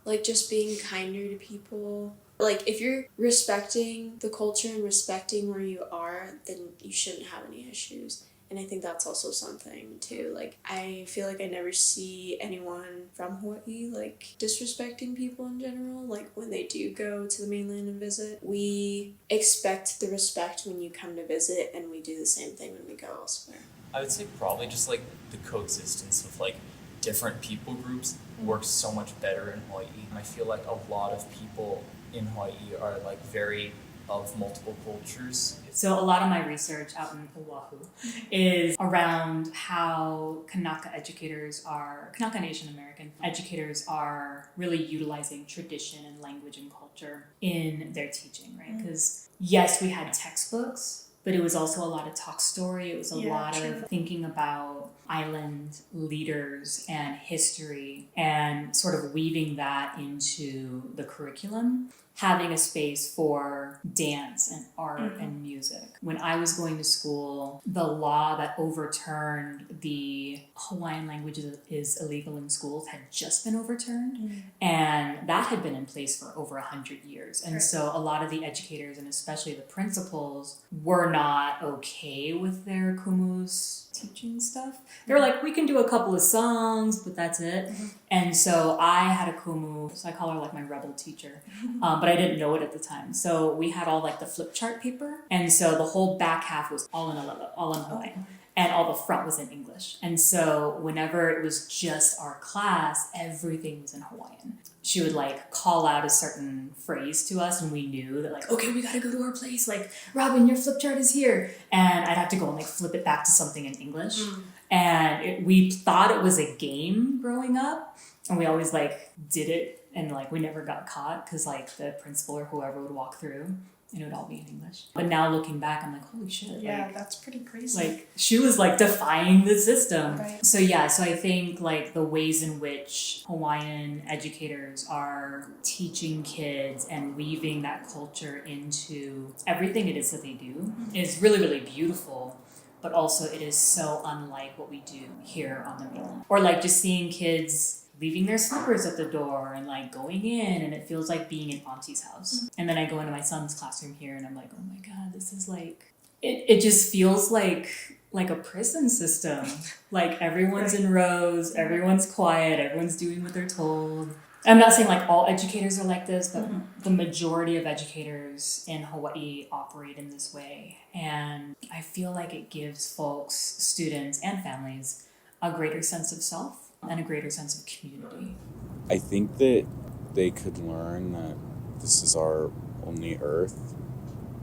Like just being kinder to people. Like if you're respecting the culture and respecting where you are, then you shouldn't have any issues. And I think that's also something too. Like, I feel like I never see anyone from Hawaii like disrespecting people in general. Like, when they do go to the mainland and visit, we expect the respect when you come to visit, and we do the same thing when we go elsewhere. I would say probably just like the coexistence of like different people groups works so much better in Hawaii. I feel like a lot of people in Hawaii are like very of multiple cultures. So a lot of my research out in Oahu is around how Kanaka Nation American educators are really utilizing tradition and language and culture in their teaching, right? Because yes, we had textbooks, but it was also a lot of talk story. It was a lot of thinking about island leaders and history and sort of weaving that into the curriculum. Having a space for dance and art and music. When I was going to school, the law that overturned the Hawaiian language is illegal in schools had just been overturned. And that had been in place for over 100 years. And so a lot of the educators, and especially the principals, were not okay with their kumus teaching stuff. They were like, we can do a couple of songs, but that's it. And so I had a kumu, so I call her like my rebel teacher, but I didn't know it at the time. So we had all like the flip chart paper, and so the whole back half was all in Hawaiian, and all the front was in English. And so whenever it was just our class, everything was in Hawaiian. She would like call out a certain phrase to us, and we knew that like, okay, we gotta go to our place. Like, Robin, your flip chart is here. And I'd have to go and like flip it back to something in English. And we thought it was a game growing up, and we always like did it, and like we never got caught because like the principal or whoever would walk through and it would all be in English. But now looking back, I'm like, holy shit. Yeah, like, that's pretty crazy. Like, she was like defying the system. Right. So yeah, so I think like the ways in which Hawaiian educators are teaching kids and weaving that culture into everything it is that they do is really, really beautiful. But also it is so unlike what we do here on the mainland. Or like just seeing kids leaving their slippers at the door and like going in, and it feels like being in Auntie's house. And then I go into my son's classroom here and I'm like, oh my God, this is like, it just feels like a prison system. Like everyone's in rows, everyone's quiet, everyone's doing what they're told. I'm not saying like all educators are like this, but the majority of educators in Hawaii operate in this way. And I feel like it gives folks, students and families, a greater sense of self and a greater sense of community. I think that they could learn that this is our only earth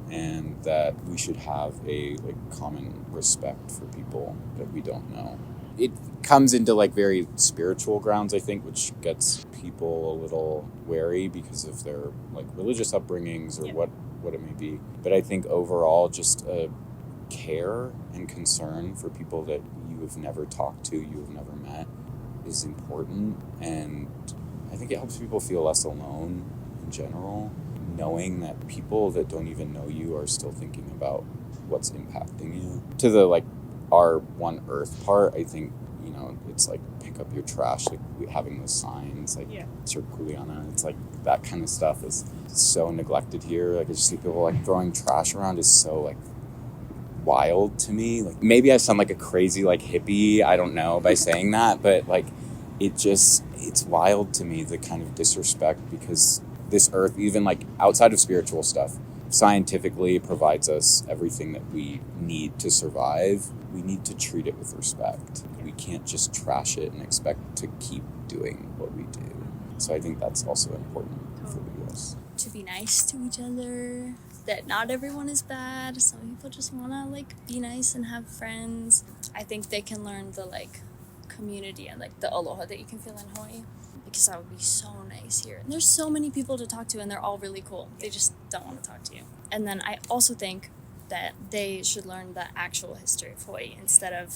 and that we should have a like common respect for people that we don't know. It comes into like very spiritual grounds, I think, which gets people a little wary because of their like religious upbringings or what it may be. But I think overall just a care and concern for people that you have never talked to, you have never met, is important, and I think it helps people feel less alone in general, knowing that people that don't even know you are still thinking about what's impacting you. To the like our one earth part, I think, you know, it's like pick up your trash, like having those signs, like Sir Kuleana, it's like that kind of stuff is so neglected here. Like I just see people like throwing trash around is so like wild to me. Like maybe I sound like a crazy like hippie, I don't know, by saying that, but like it's wild to me, the kind of disrespect, because this earth, even like outside of spiritual stuff, scientifically provides us everything that we need to survive. We need to treat it with respect. We can't just trash it and expect to keep doing what we do. So I think that's also important for the US. To be nice to each other, that not everyone is bad. Some people just want to like be nice and have friends. I think they can learn the like community and like the aloha that you can feel in Hawaii, because that would be so nice here. And there's so many people to talk to and they're all really cool. They just don't want to talk to you. And then I also think that they should learn the actual history of Hawaii instead of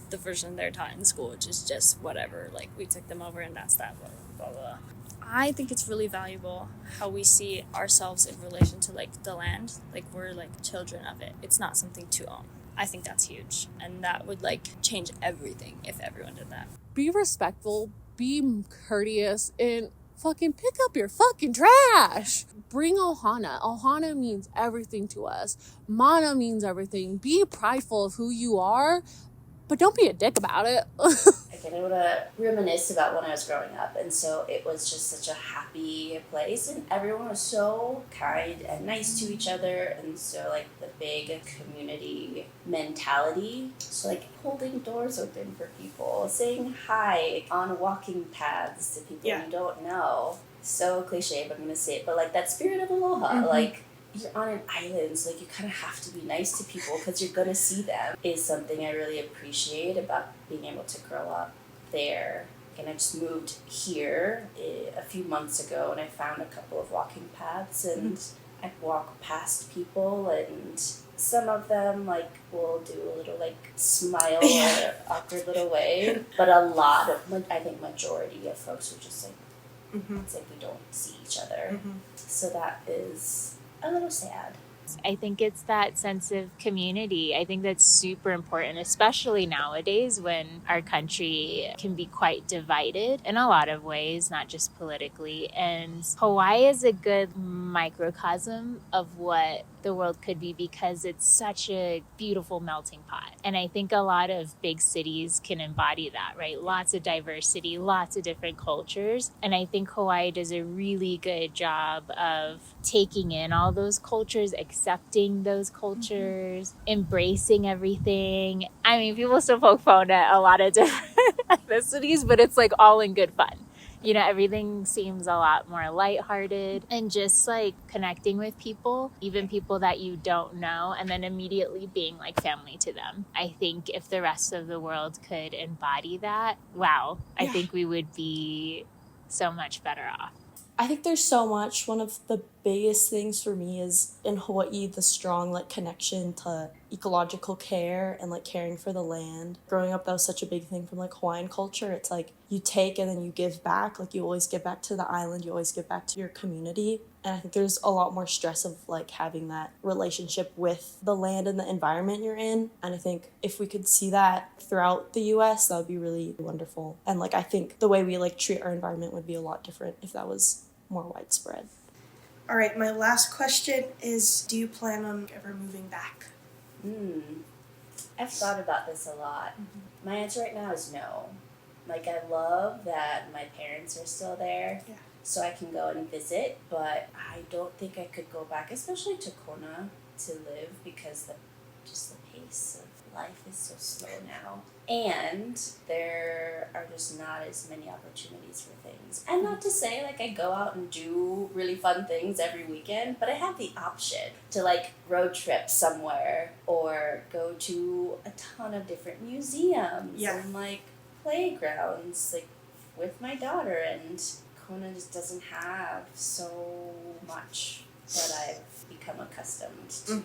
the version they're taught in school, which is just whatever, like we took them over and that's that, blah, blah, blah. I think it's really valuable how we see ourselves in relation to like the land, like we're like children of it. It's not something to own. I think that's huge, and that would like change everything if everyone did that. Be respectful, be courteous, and fucking pick up your fucking trash. Bring ohana. Ohana means everything to us. Mana means everything. Be prideful of who you are, but don't be a dick about it. I've been able to reminisce about when I was growing up, and so it was just such a happy place, and everyone was so kind and nice to each other, and so like the big community mentality, so like holding doors open for people, saying hi on walking paths to people you don't know. So cliche, but I'm gonna say it, but like that spirit of aloha, like you're on an island, so like you kind of have to be nice to people because you're gonna see them, is something I really appreciate about being able to grow up there. And I just moved here a few months ago, and I found a couple of walking paths, and I walk past people, and some of them like will do a little like smile or awkward little wave, but a lot of, I think majority of folks who just like, it's like we don't see each other. So that is a little sad. I think it's that sense of community. I think that's super important, especially nowadays when our country can be quite divided in a lot of ways, not just politically. And Hawaii is a good microcosm of what the world could be because it's such a beautiful melting pot. And I think a lot of big cities can embody that, right? Lots of diversity, lots of different cultures. And I think Hawaii does a really good job of taking in all those cultures, accepting those cultures, embracing everything. I mean, people still poke fun at a lot of different ethnicities, but it's like all in good fun. You know, everything seems a lot more lighthearted and just like connecting with people, even people that you don't know, and then immediately being like family to them. I think if the rest of the world could embody that, wow, I think we would be so much better off. I think there's so much. One of the biggest things for me is in Hawaii, the strong like connection to ecological care and like caring for the land. Growing up, that was such a big thing from like Hawaiian culture. It's like you take and then you give back. Like you always give back to the island, you always give back to your community. And I think there's a lot more stress of like having that relationship with the land and the environment you're in. And I think if we could see that throughout the US, that would be really wonderful. And like I think the way we like treat our environment would be a lot different if that was more widespread. All right, my last question is, do you plan on ever moving back? I've thought about this a lot. My answer right now is no. Like, I love that my parents are still there, so I can go and visit, but I don't think I could go back, especially to Kona, to live, because the pace of life is so slow now. And there are just not as many opportunities for things. And not to say, like, I go out and do really fun things every weekend, but I have the option to, like, road trip somewhere or go to a ton of different museums and, like, playgrounds, like, with my daughter. And Kona just doesn't have so much that I've become accustomed to.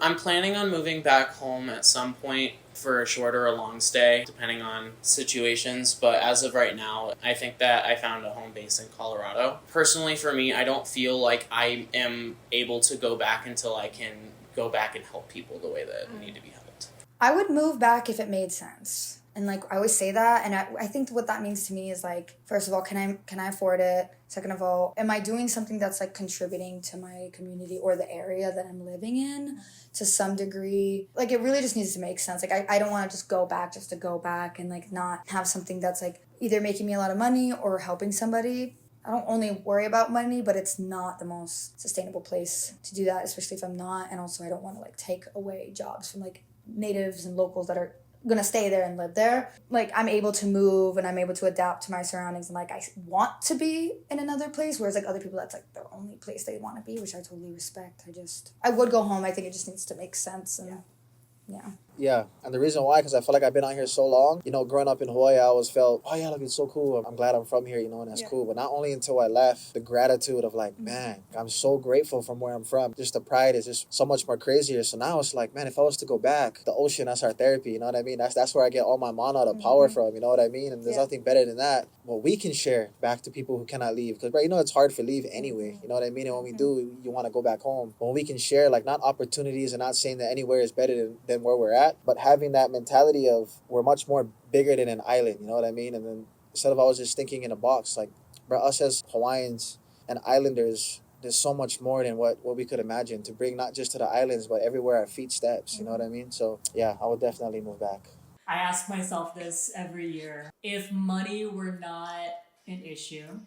I'm planning on moving back home at some point for a short or a long stay, depending on situations. But as of right now, I think that I found a home base in Colorado. Personally, for me, I don't feel like I am able to go back until I can go back and help people the way that need to be helped. I would move back if it made sense. And like I always say that, and I think what that means to me is like, first of all, can I afford it? Second of all, am I doing something that's like contributing to my community or the area that I'm living in to some degree? Like it really just needs to make sense. Like I don't want to just go back just to go back and like not have something that's like either making me a lot of money or helping somebody. I don't only worry about money, but it's not the most sustainable place to do that, especially if I'm not. And also I don't want to like take away jobs from like natives and locals that are gonna stay there and live there. Like I'm able to move and I'm able to adapt to my surroundings, and like I want to be in another place, whereas like other people that's like the only place they want to be, which I totally respect. I would go home. I think it just needs to make sense. And Yeah, and the reason why, because I feel like I've been out here so long. You know, growing up in Hawaii, I always felt, oh yeah, look, it's so cool. I'm glad I'm from here, you know, and that's cool. But not only until I left, the gratitude of like, man, I'm so grateful from where I'm from. Just the pride is just so much more crazier. So now it's like, man, if I was to go back, the ocean, that's our therapy, you know what I mean? That's where I get all my mana, the power from, you know what I mean? And there's nothing better than that. What we can share back to people who cannot leave. Because, right, you know, it's hard for leave anyway, you know what I mean? And when we do, you want to go back home. When we can share, like, not opportunities and not saying that anywhere is better than where we're at, but having that mentality of we're much more bigger than an island, you know what I mean? And then instead of always just thinking in a box, like But us as Hawaiians and islanders, there's so much more than what we could imagine to bring, not just to the islands, but everywhere our feet steps. You know what I mean? So yeah, I would definitely move back. I ask myself this every year. If money were not an issue,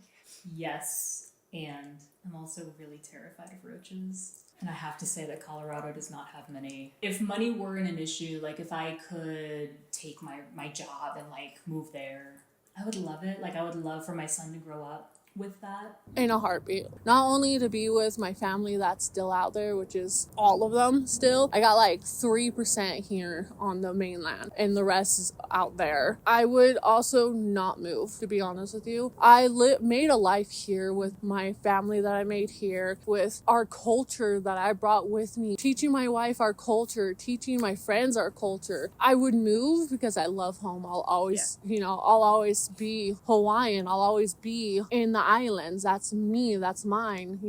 yes, and I'm also really terrified of roaches. And I have to say that Colorado does not have many. If money weren't an issue, like if I could take my job and like move there, I would love it. Like I would love for my son to grow up with that. In a heartbeat. Not only to be with my family that's still out there, which is all of them still. I got like 3% here on the mainland and the rest is out there. I would also not move, to be honest with you. I made a life here with my family that I made here, with our culture that I brought with me, teaching my wife our culture, teaching my friends our culture. I would move because I love home. I'll always, I'll always be Hawaiian. I'll always be in the islands. That's me. That's mine,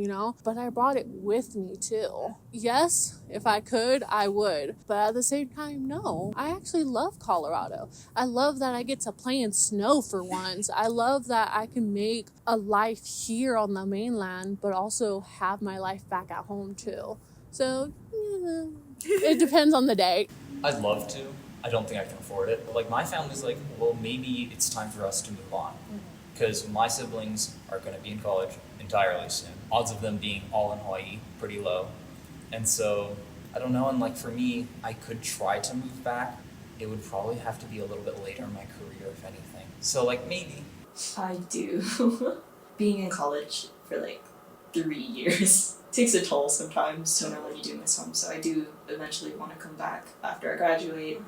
But I brought it with me too. Yes, if I could, I would. But at the same time, no. I actually love Colorado. I love that I get to play in snow for once. I love that I can make a life here on the mainland, but also have my life back at home too. So, it depends on the day. I'd love to. I don't think I can afford it. Like, my family's like, well, maybe it's time for us to move on. Because my siblings are going to be in college entirely soon. Odds of them being all in Hawaii, pretty low. And so, I don't know, and like for me, I could try to move back. It would probably have to be a little bit later in my career, if anything. So like maybe. I do. Being in college for like 3 years takes a toll sometimes to know what you do miss home. So I do eventually want to come back after I graduate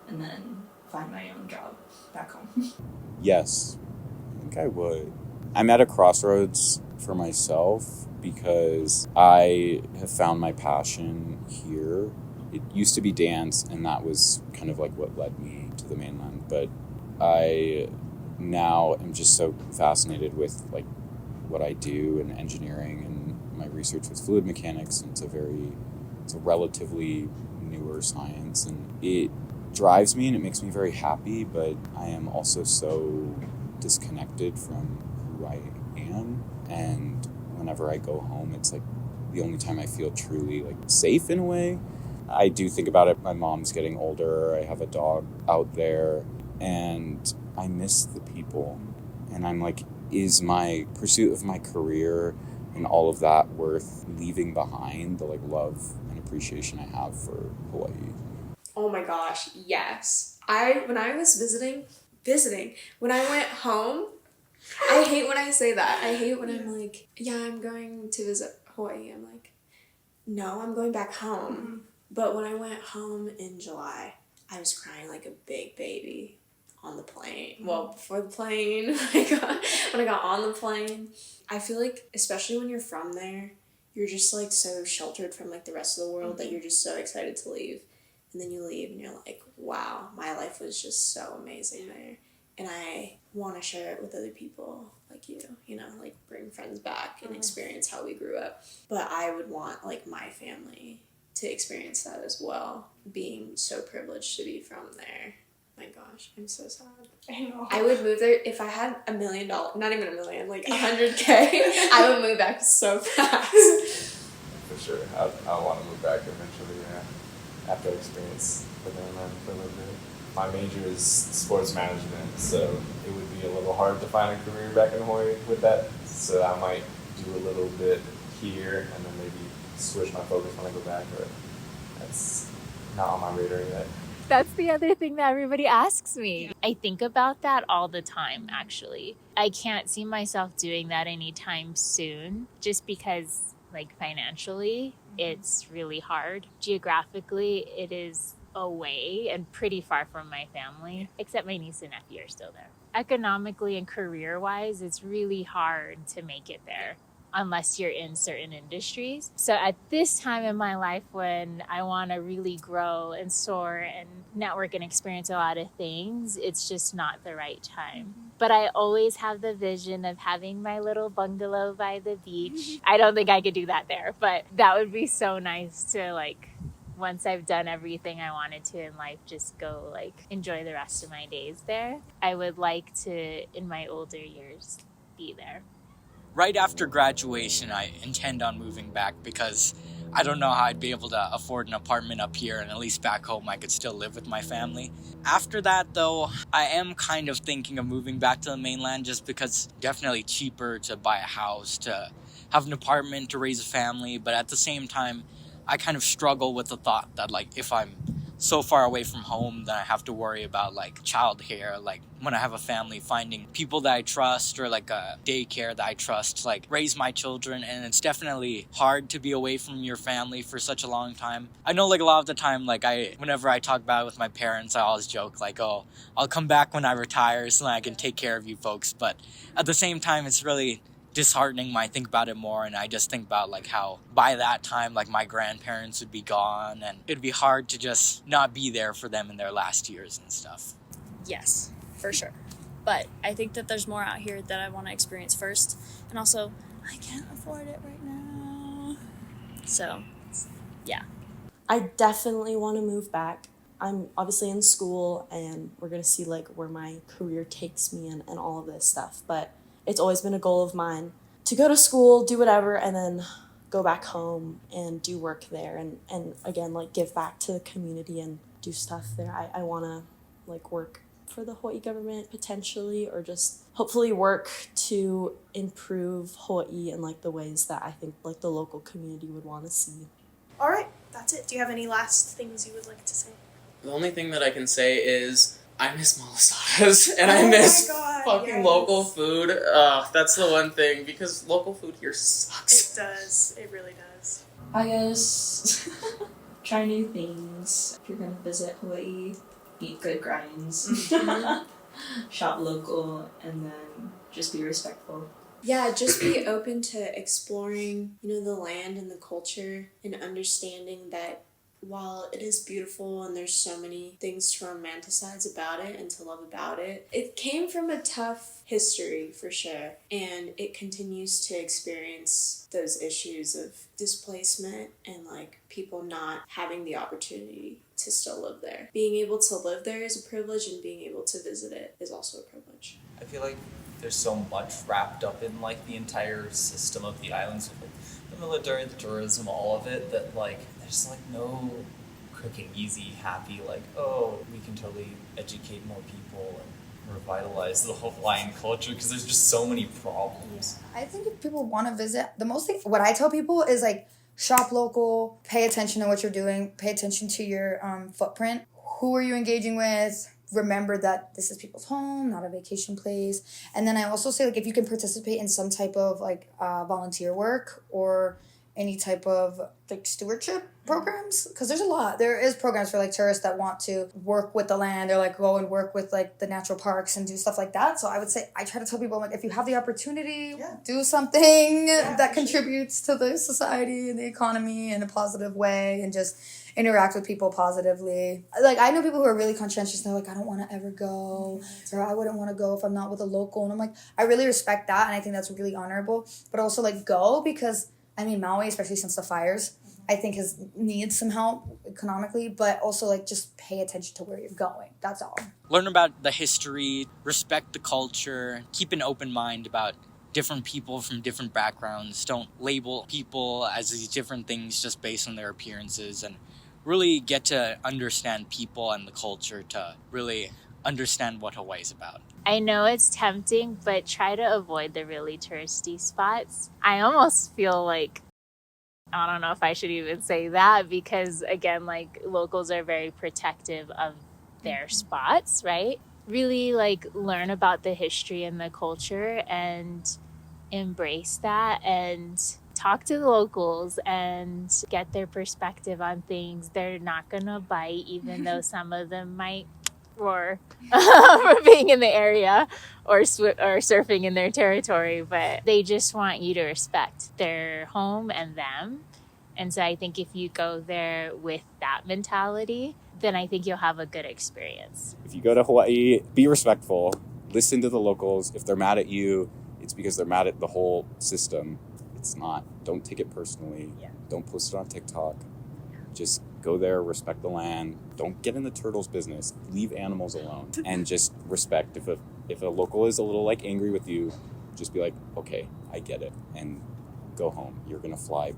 and then find my own job back home. Yes, I think I would. I'm at a crossroads for myself because I have found my passion here. It used to be dance, and that was kind of like what led me to the mainland. But I now am just so fascinated with like what I do in engineering and my research with fluid mechanics. And it's a relatively newer science, and it drives me and it makes me very happy. But I am also so disconnected from who I am, and whenever I go home, it's like the only time I feel truly like safe in a way. I do think about it. My mom's getting older. I have a dog out there, and I miss the people. And I'm like, is my pursuit of my career and all of that worth leaving behind the like love and appreciation I have for Hawaii? Oh my gosh, yes. When I was visiting, when I went home, I hate when I say that. I hate when I'm like, yeah, I'm going to visit Hawaii. I'm like, no, I'm going back home. Mm-hmm. But when I went home in July, I was crying like a big baby on the plane. Well, before the plane, when I got on the plane, I feel like, especially when you're from there, you're just like so sheltered from like the rest of the world that you're just so excited to leave. And then you leave and you're like, wow, my life was just so amazing there. And I want to share it with other people like you, like bring friends back and experience how we grew up. But I would want like my family to experience that as well, being so privileged to be from there. My gosh, I'm so sad. I know. I would move there if I had $1 million, not even $1 million, like $100K. I would move back so fast. For sure, I want to move back eventually. Yeah, after I experience the mainland for a little bit. My major is sports management, so it would be a little hard to find a career back in Hawaii with that. So I might do a little bit here and then maybe switch my focus when I go back, but that's not on my radar yet. That's the other thing that everybody asks me. I think about that all the time, actually. I can't see myself doing that anytime soon, just because, like, financially, it's really hard. Geographically, it is away and pretty far from my family, except my niece and nephew are still there. Economically and career-wise, it's really hard to make it there unless you're in certain industries. So at this time in my life when I want to really grow and soar and network and experience a lot of things, it's just not the right time. But I always have the vision of having my little bungalow by the beach. I don't think I could do that there, but that would be so nice to, like, once I've done everything I wanted to in life, just go, like, enjoy the rest of my days there. I would like to, in my older years, be there. right after graduation, I intend on moving back because I don't know how I'd be able to afford an apartment up here, and at least back home I could still live with my family. After that, though, I am kind of thinking of moving back to the mainland just because it's definitely cheaper to buy a house, to have an apartment, to raise a family, but at the same time, I kind of struggle with the thought that, like, if I'm so far away from home, then I have to worry about, like, childcare, like, when I have a family, finding people that I trust or, like, a daycare that I trust to, like, raise my children, and it's definitely hard to be away from your family for such a long time. I know, like, a lot of the time, like, whenever I talk about it with my parents, I always joke, like, oh, I'll come back when I retire so then I can take care of you folks, but at the same time, it's really disheartening when I think about it more, and I just think about, like, how by that time, like, my grandparents would be gone, and it'd be hard to just not be there for them in their last years and stuff. Yes, for sure. But I think that there's more out here that I want to experience first, and also I can't afford it right now. So, yeah. I definitely want to move back. I'm obviously in school, and we're going to see, like, where my career takes me and all of this stuff, but it's always been a goal of mine to go to school, do whatever, and then go back home and do work there and again, like, give back to the community and do stuff there. I want to, like, work for the Hawaii government potentially, or just hopefully work to improve Hawaii in, like, the ways that I think, like, the local community would want to see. All right, that's it. Do you have any last things you would like to say? The only thing that I can say is I miss malasadas and I miss fucking local food. That's the one thing, because local food here sucks. It does. It really does. I guess try new things. If you're gonna visit Hawaii, eat good grinds, shop local, and then just be respectful. Yeah, just be open to exploring, the land and the culture, and understanding that while it is beautiful and there's so many things to romanticize about it and to love about it, it came from a tough history for sure, and it continues to experience those issues of displacement and, like, people not having the opportunity to still live there. Being able to live there is a privilege, and being able to visit it is also a privilege. I feel like there's so much wrapped up in, like, the entire system of the islands, with, like, the military, the tourism, all of it, that, like, there's, like, no quick and easy, happy, like, oh, we can totally educate more people and revitalize the whole Hawaiian culture, because there's just so many problems. I think if people want to visit, the most thing, what I tell people is, like, shop local, pay attention to what you're doing, pay attention to your footprint. Who are you engaging with? Remember that this is people's home, not a vacation place. And then I also say, like, if you can participate in some type of, like, volunteer work or any type of, like, stewardship programs, because there's a lot. There is programs for, like, tourists that want to work with the land or, like, go and work with, like, the natural parks and do stuff like that. So I would say, I try to tell people, like, if you have the opportunity, do something that contributes to the society and the economy in a positive way, and just interact with people positively. Like, I know people who are really conscientious. They're like, I don't want to ever go, or I wouldn't want to go if I'm not with a local. And I'm like, I really respect that, and I think that's really honorable. But also, like, go, because I mean, Maui, especially since the fires, I think needs some help economically, but also, like, just pay attention to where you're going. That's all. Learn about the history, respect the culture, keep an open mind about different people from different backgrounds. Don't label people as these different things just based on their appearances, and really get to understand people and the culture to really understand what Hawaii's about. I know it's tempting, but try to avoid the really touristy spots. I almost feel like, I don't know if I should even say that, because again, like, locals are very protective of their spots, right? Really, like, learn about the history and the culture and embrace that, and talk to the locals and get their perspective on things. They're not gonna bite, even though some of them might roar for being in the area or surfing in their territory, but they just want you to respect their home and them. And so I think if you go there with that mentality, then I think you'll have a good experience. If you go to Hawaii, be respectful, listen to the locals. If they're mad at you, it's because they're mad at the whole system. It's not. Don't take it personally. Don't post it on TikTok. Just go there, respect the land. Don't get in the turtles business. Leave animals alone. And just respect. If a local is a little, like, angry with you, just be like, okay, I get it. And go home. You're going to fly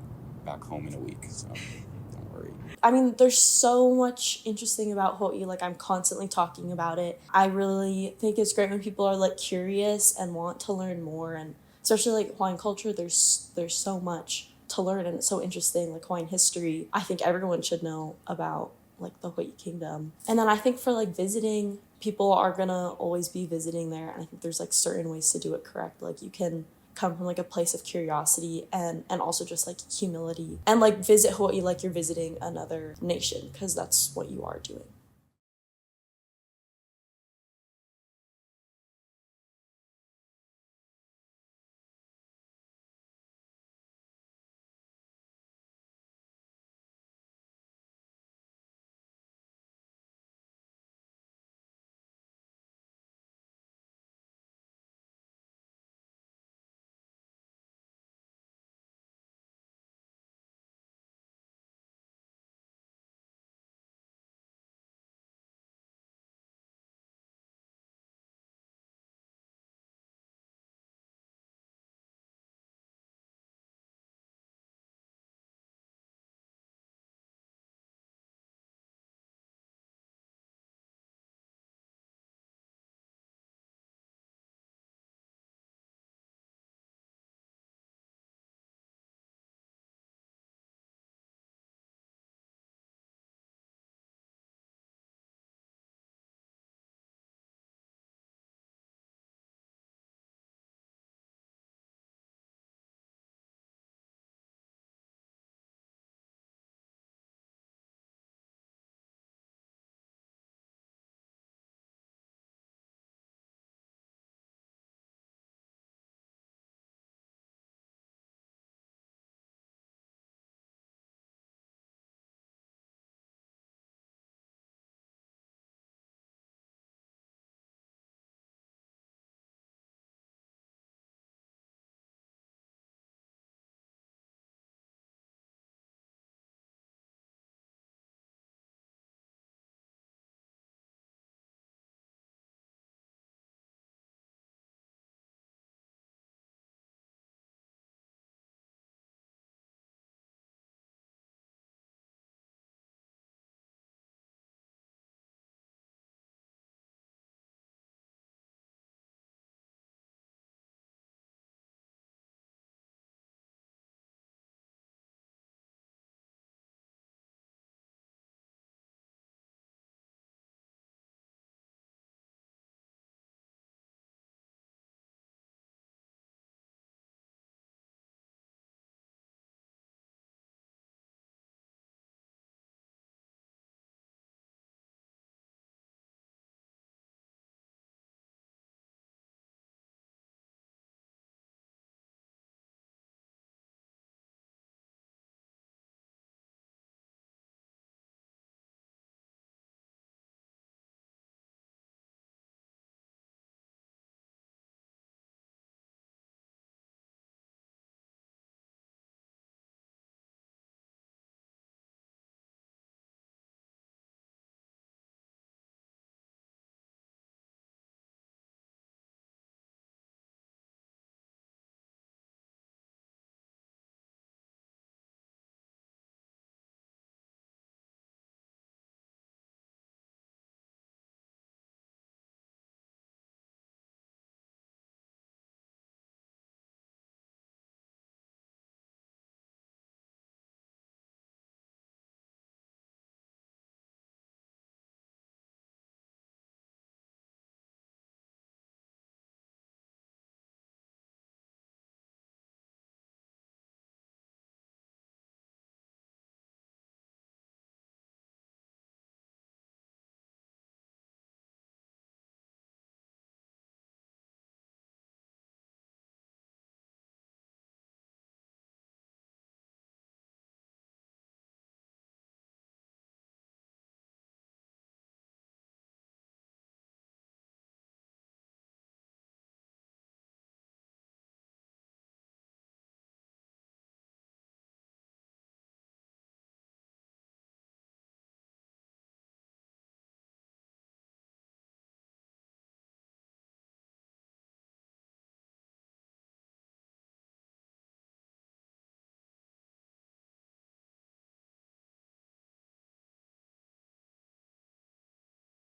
back home in a week, so don't worry. I mean, there's so much interesting about Hawaii. Like, I'm constantly talking about it. I really think it's great when people are like curious and want to learn more, and especially like Hawaiian culture, there's so much to learn and it's so interesting. Like Hawaiian history, I think everyone should know about like the Hawaii Kingdom. And then I think for like visiting, people are gonna always be visiting there, and I think there's like certain ways to do it correct. Like you can come from like a place of curiosity and also just like humility, and like visit Hawaii like you're visiting another nation, because that's what you are doing.